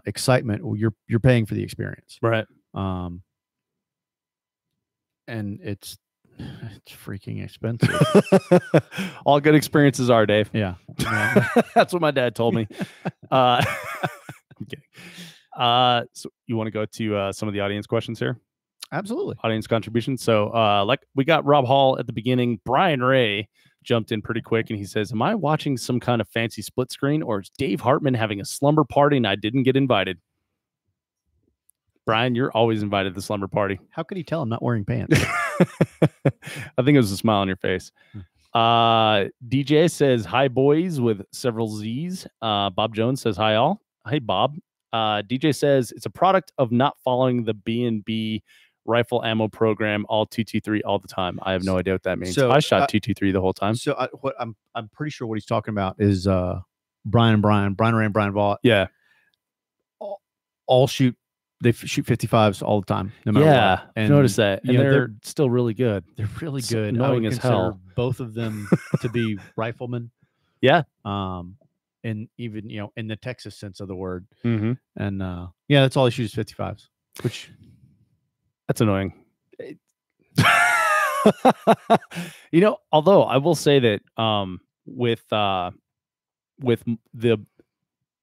excitement, you're paying for the experience. Right. And it's freaking expensive. All good experiences are, Dave. Yeah. That's what my dad told me. I'm kidding. So you want to go to some of the audience questions here? Absolutely. Audience contributions. So like we got Rob Hall at the beginning. Brian Ray jumped in pretty quick and he says, am I watching some kind of fancy split screen, or is Dave Hartman having a slumber party and I didn't get invited? Brian, you're always invited to the slumber party. How could he tell I'm not wearing pants? I think it was a smile on your face. DJ says, hi, boys, with several Z's. Bob Jones says, hi, all. Hey, Bob. DJ says, it's a product of not following the B&B rifle ammo program, all 223 all the time. I have no idea what that means. So I shot 223 the whole time. So I'm pretty sure what he's talking about is Brian Ray and Brian Vaught. Yeah. All shoot. They shoot 55s all the time, no matter what. And notice that. And they're still really good. They're really good. Annoying as hell. Both of them to be riflemen. Yeah. And even, in the Texas sense of the word. Mm-hmm. And that's all he shoots is 55s, which that's annoying. Although I will say that with the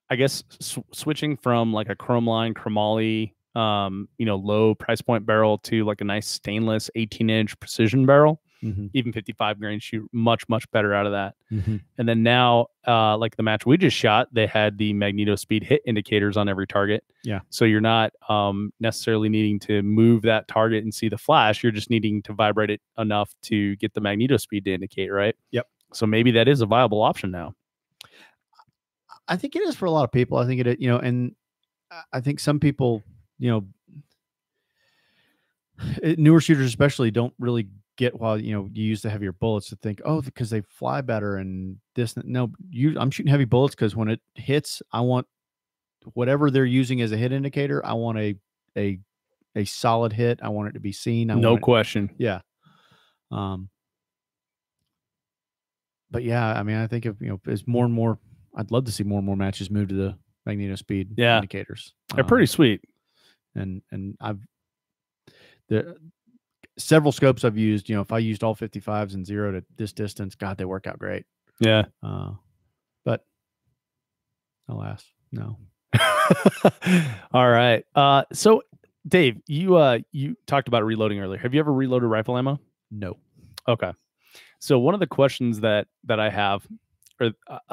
I guess switching from like a Chromeline Chromoly, low price point barrel to like a nice stainless 18-inch precision barrel, even 55 grain shoot much, much better out of that. And then now, like the match we just shot, they had the Magneto Speed hit indicators on every target. Yeah. So you're not necessarily needing to move that target and see the flash. You're just needing to vibrate it enough to get the Magneto Speed to indicate, right? Yep. So maybe that is a viable option now. I think it is for a lot of people. I think it, and I think some people, newer shooters especially don't really get why, you use the heavier bullets to think, oh, because they fly better and this. No, I'm shooting heavy bullets because when it hits, I want whatever they're using as a hit indicator. I want a solid hit. I want it to be seen. No question. Yeah. But yeah, I mean, I think if, as more and more, I'd love to see more and more matches move to the Magneto Speed indicators. They're pretty sweet. And several scopes I've used, if I used all 55s and 0 to this distance, God, they work out great. Yeah. But alas, no. All right. So Dave, you talked about reloading earlier. Have you ever reloaded rifle ammo? No. Okay. So one of the questions that I have,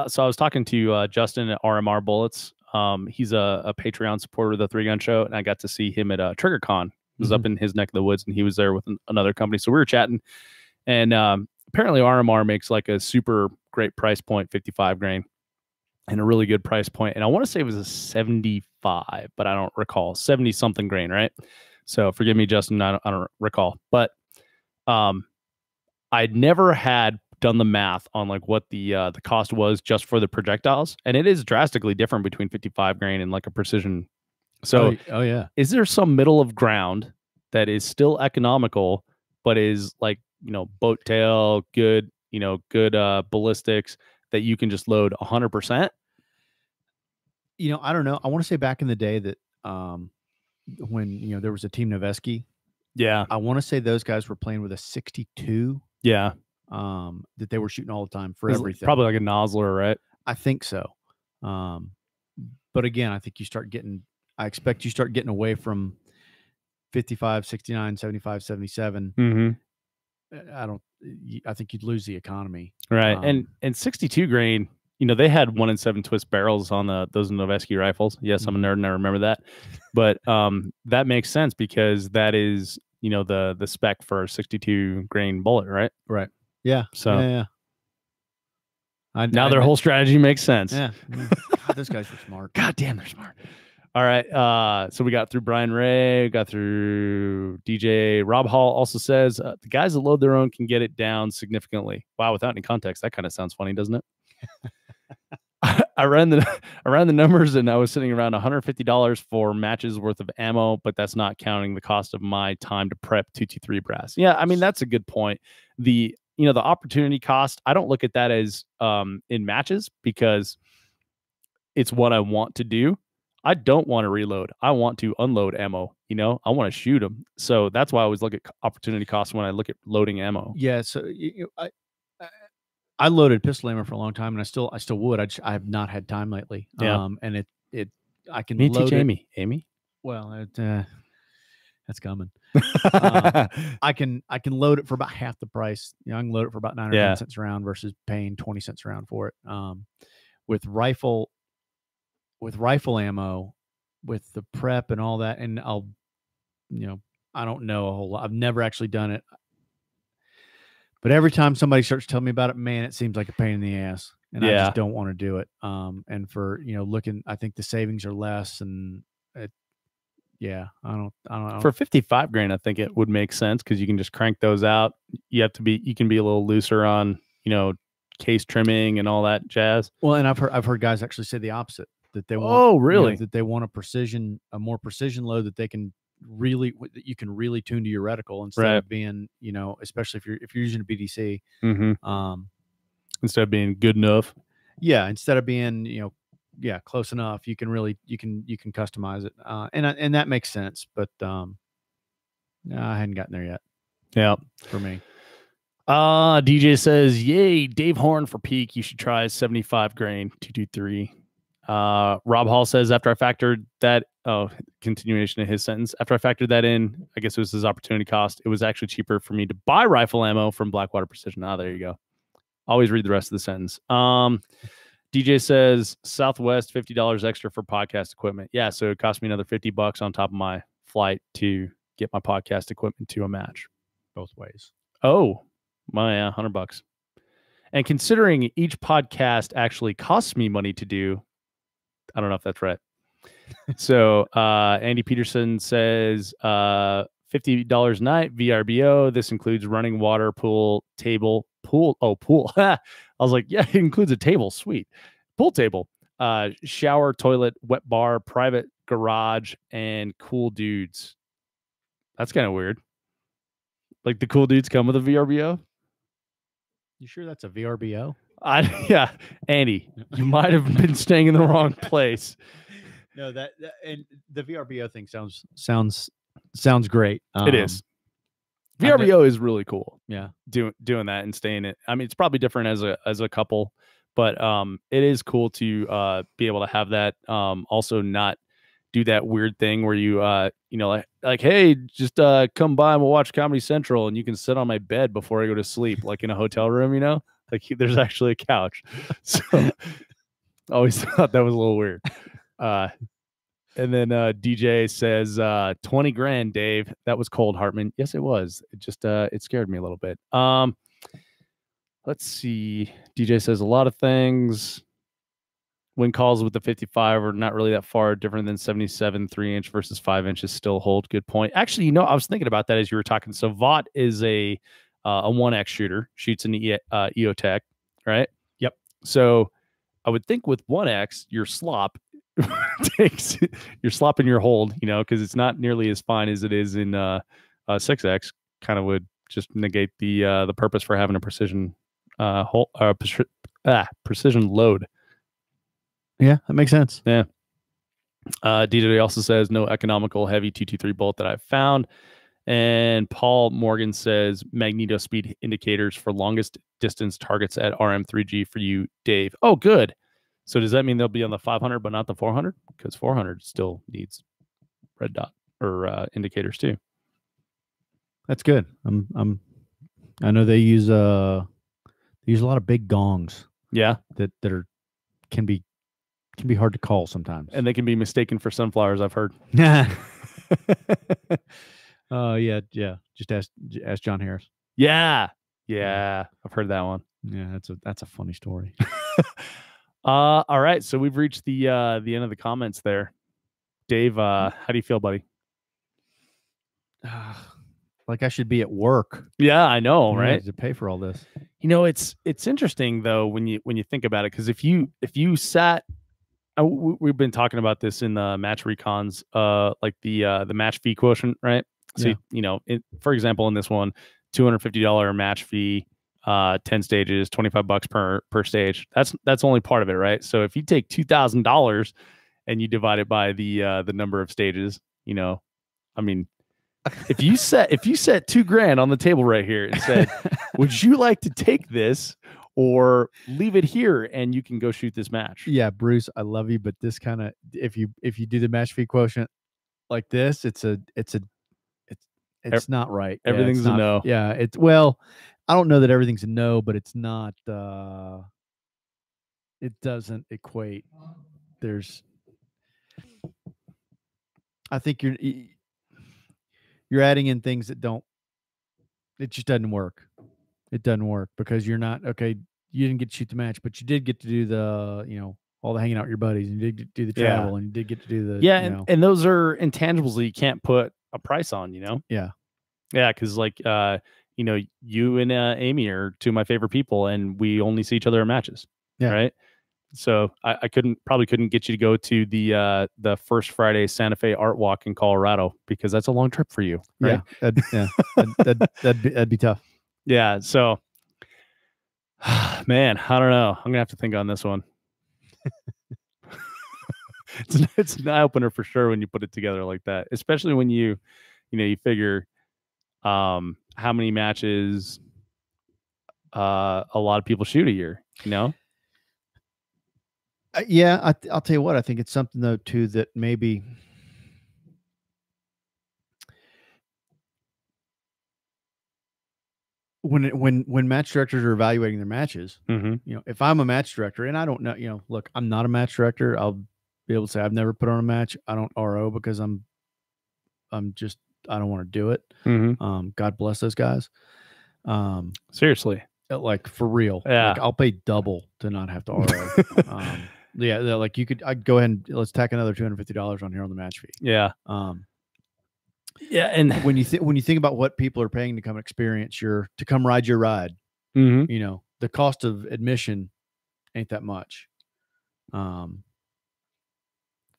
so I was talking to Justin at RMR Bullets. He's a Patreon supporter of the Three Gun Show, and I got to see him at TriggerCon. It was up in his neck of the woods, and he was there with another company. So we were chatting, and apparently RMR makes like a super great price point, 55 grain, and a really good price point. And I want to say it was a 75, but I don't recall. 70 something grain, right? So forgive me, Justin, I don't recall. But I'd never had done the math on like what the cost was just for the projectiles, and it is drastically different between 55 grain and like a precision. So oh yeah, is there some middle of ground that is still economical but is like, boat tail, good ballistics that you can just load 100%? I don't know. I want to say back in the day that when there was a Team Noveski. Yeah, I want to say those guys were playing with a 62. Yeah. That they were shooting all the time for everything. Probably like a Nosler, right? I think so. But again, I think I expect you start getting away from 55, 69, 75, 77. I think you'd lose the economy. Right. And 62 grain, they had 1 in 7 twist barrels on those Noveski rifles. Yes, I'm a nerd and I remember that. But that makes sense because that is, the spec for a 62 grain bullet, right? Right. Yeah. So yeah. Now their whole strategy makes sense. Yeah. God, those guys were smart. God damn, they're smart. All right. So we got through Brian Ray, got through DJ. Rob Hall also says the guys that load their own can get it down significantly. Wow, without any context, that kind of sounds funny, doesn't it? I ran the numbers and I was sitting around $150 for matches worth of ammo, but that's not counting the cost of my time to prep 223 brass. Yeah, I mean that's a good point. The opportunity cost, I don't look at that as in matches because it's what I want to do. I don't want to reload. I want to unload ammo. I want to shoot them. So that's why I always look at opportunity cost when I look at loading ammo. Yeah. So I loaded pistol ammo for a long time, and I still would. I have not had time lately. Yeah. And I can Me load teach Amy. Amy. Well, that's coming. I can load it for about half the price. I can load it for about 9 or 10 cents a round versus paying 20 cents a round for it. With rifle ammo, with the prep and all that, and I don't know a whole lot. I've never actually done it. But every time somebody starts telling me about it, man, it seems like a pain in the ass, and I just don't want to do it. And for I think the savings are less, and I don't. For 55 grain, I think it would make sense because you can just crank those out. You can be a little looser on case trimming and all that jazz. Well, and I've heard guys actually say the opposite, that they want. Oh, really? That they want a more precision load that you can really tune to your reticle instead of being, especially if you're using a BDC. Instead of being good enough. Yeah, instead of being, close enough, you can customize it. And that makes sense, but I hadn't gotten there yet. Yeah. For me. DJ says, yay, Dave Horn for peak. You should try 75 grain 223. Rob Hall says, after I factored that, continuation of his sentence, after I factored that in, I guess it was his opportunity cost. It was actually cheaper for me to buy rifle ammo from Blackwater Precision. There you go. Always read the rest of the sentence. DJ says, Southwest, $50 extra for podcast equipment. Yeah, so it cost me another $50 on top of my flight to get my podcast equipment to a match. Both ways. Oh, my $100. And considering each podcast actually costs me money to do, I don't know if that's right. So Andy Peterson says $50 a night, VRBO. This includes running water, pool, table, pool. Oh, pool. I was like, yeah, it includes a table. Sweet. Pool table, shower, toilet, wet bar, private garage, and cool dudes. That's kind of weird. Like the cool dudes come with a VRBO? You sure that's a VRBO? Yeah, Andy, you might have been staying in the wrong place. No, that and the VRBO thing sounds great. It is. VRBO is really cool. Yeah. Doing that and staying it. I mean, it's probably different as a couple, but it is cool to be able to have that. Also not do that weird thing where you like hey, just come by and we'll watch Comedy Central and you can sit on my bed before I go to sleep, like in a hotel room, like there's actually a couch. So always thought that was a little weird. And then DJ says 20 grand, Dave. That was cold, Hartman. Yes, it was. It just it scared me a little bit. Let's see. DJ says a lot of things. Win calls with the 55 are not really that far different than 77 3-inch versus 5 inches still hold. Good point. Actually, I was thinking about that as you were talking. So Vought is a 1X shooter, shoots an EOTech, right? Yep. So I would think with 1X, your slop takes your slop in your hold, because it's not nearly as fine as it is in 6X. Kind of would just negate the purpose for having a precision precision load. Yeah, that makes sense. Yeah. DJ also says no economical heavy 223 bolt that I've found. And Paul Morgan says magneto speed indicators for longest distance targets at RM3G for you, Dave. Oh, good. So does that mean they'll be on the 500 but not the 400? Because 400 still needs red dot or indicators too. That's good. I know they use a lot of big gongs. Yeah, that can be hard to call sometimes, and they can be mistaken for sunflowers. I've heard. Yeah. Just ask John Harris. Yeah, I've heard that one. Yeah, that's a funny story. All right, so we've reached the end of the comments there. Dave, how do you feel, buddy? Like I should be at work. Yeah, I know, right? To pay for all this. It's interesting though when you think about it, because if you sat, we've been talking about this in the match recons, like the match fee quotient, right? So yeah. For example, in this one, $250 match fee, 10 stages, $25 per stage. That's only part of it, right? So if you take $2,000 and you divide it by the number of stages, I mean, if you set $2,000 on the table right here and said, would you like to take this or leave it here and you can go shoot this match? Yeah, Bruce, I love you, but this kind of, if you do the match fee quotient like this, it's not right. Everything's a no. Yeah, well, I don't know that everything's a no, but it's not. It doesn't equate. I think you're adding in things that don't. It just doesn't work. It doesn't work because you're not okay. You didn't get to shoot the match, but you did get to do the all the hanging out with your buddies, and you did do the travel, and you did get to do the and those are intangibles that you can't put a price on. Yeah, because like you and Amy are two of my favorite people, and we only see each other in matches. Yeah. Right. So I probably couldn't get you to go to the First Friday Santa Fe Art Walk in Colorado because that's a long trip for you. Right? Yeah. That'd be tough. Yeah. So, man, I don't know. I'm gonna have to think on this one. It's an eye opener for sure when you put it together like that, especially when you figure how many matches a lot of people shoot a year. Yeah, I'll tell you what. I think it's something though too that maybe when match directors are evaluating their matches, if I'm a match director and I don't know, look, I'm not a match director. I'll be able to say I've never put on a match. I don't RO because I don't want to do it. God bless those guys. Seriously, like for real. Yeah, like, I'll pay double to not have to RO. Yeah, like I'd go ahead and let's tack another $250 on here on the match fee. Yeah. Yeah, and when you think about what people are paying to come experience to come ride your ride, the cost of admission ain't that much.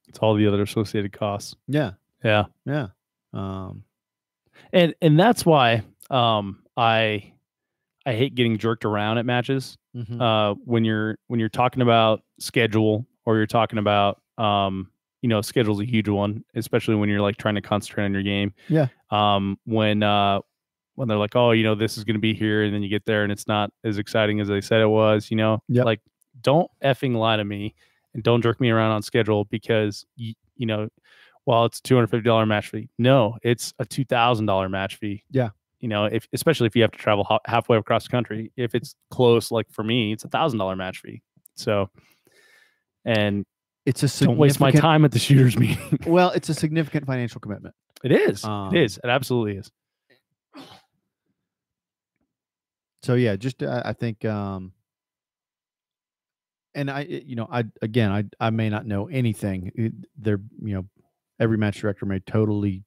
It's all the other associated costs. Yeah. And that's why I hate getting jerked around at matches. When you're talking about schedule or you're talking about schedule's a huge one, especially when you're like trying to concentrate on your game. Yeah. When when they're like, oh, this is going to be here, and then you get there and it's not as exciting as they said it was. Yep. Like, don't effing lie to me and don't jerk me around on schedule because well, it's a $250 match fee. No, it's a $2,000 match fee. Yeah. Especially if you have to travel halfway across the country. If it's close, like for me, it's a $1,000 match fee. So, and don't waste my time at the shooters meeting. Well, it's a significant financial commitment. It is. It is. It absolutely is. So yeah, just I think, and I may not know anything. There, every match director may totally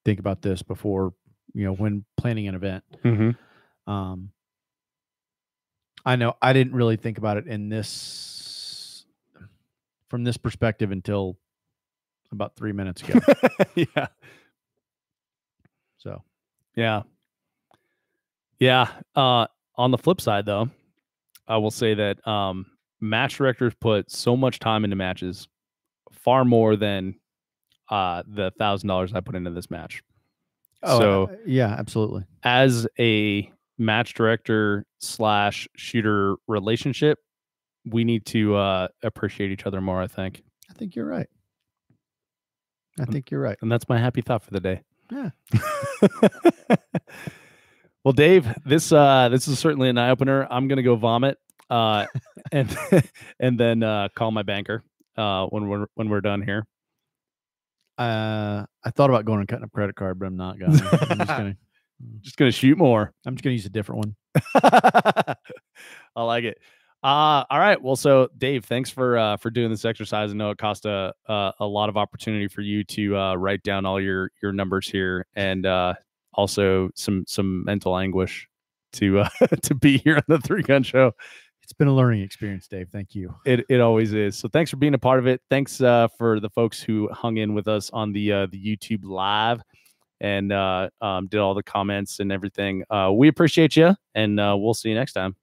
think about this before, when planning an event. Mm-hmm. I know I didn't really think about it from this perspective until about 3 minutes ago. Yeah. So, yeah. Yeah. On the flip side, though, I will say that match directors put so much time into matches, far more than the $1,000 I put into this match. Oh, so yeah, absolutely. As a match director / shooter relationship, we need to appreciate each other more, I think. I think you're right. And that's my happy thought for the day. Yeah. Well, Dave, this is certainly an eye opener. I'm gonna go vomit, and then call my banker when we're done here. I thought about going and cutting a credit card, but I'm not going. I'm just gonna shoot more. I'm just gonna use a different one. I like it. All right. Well, so Dave, thanks for doing this exercise. I know it cost a lot of opportunity for you to write down all your numbers here, and also some mental anguish to to be here on the Three Gun Show. It's been a learning experience, Dave. Thank you. It always is. So thanks for being a part of it. Thanks for the folks who hung in with us on the YouTube live and did all the comments and everything. We appreciate you, and we'll see you next time.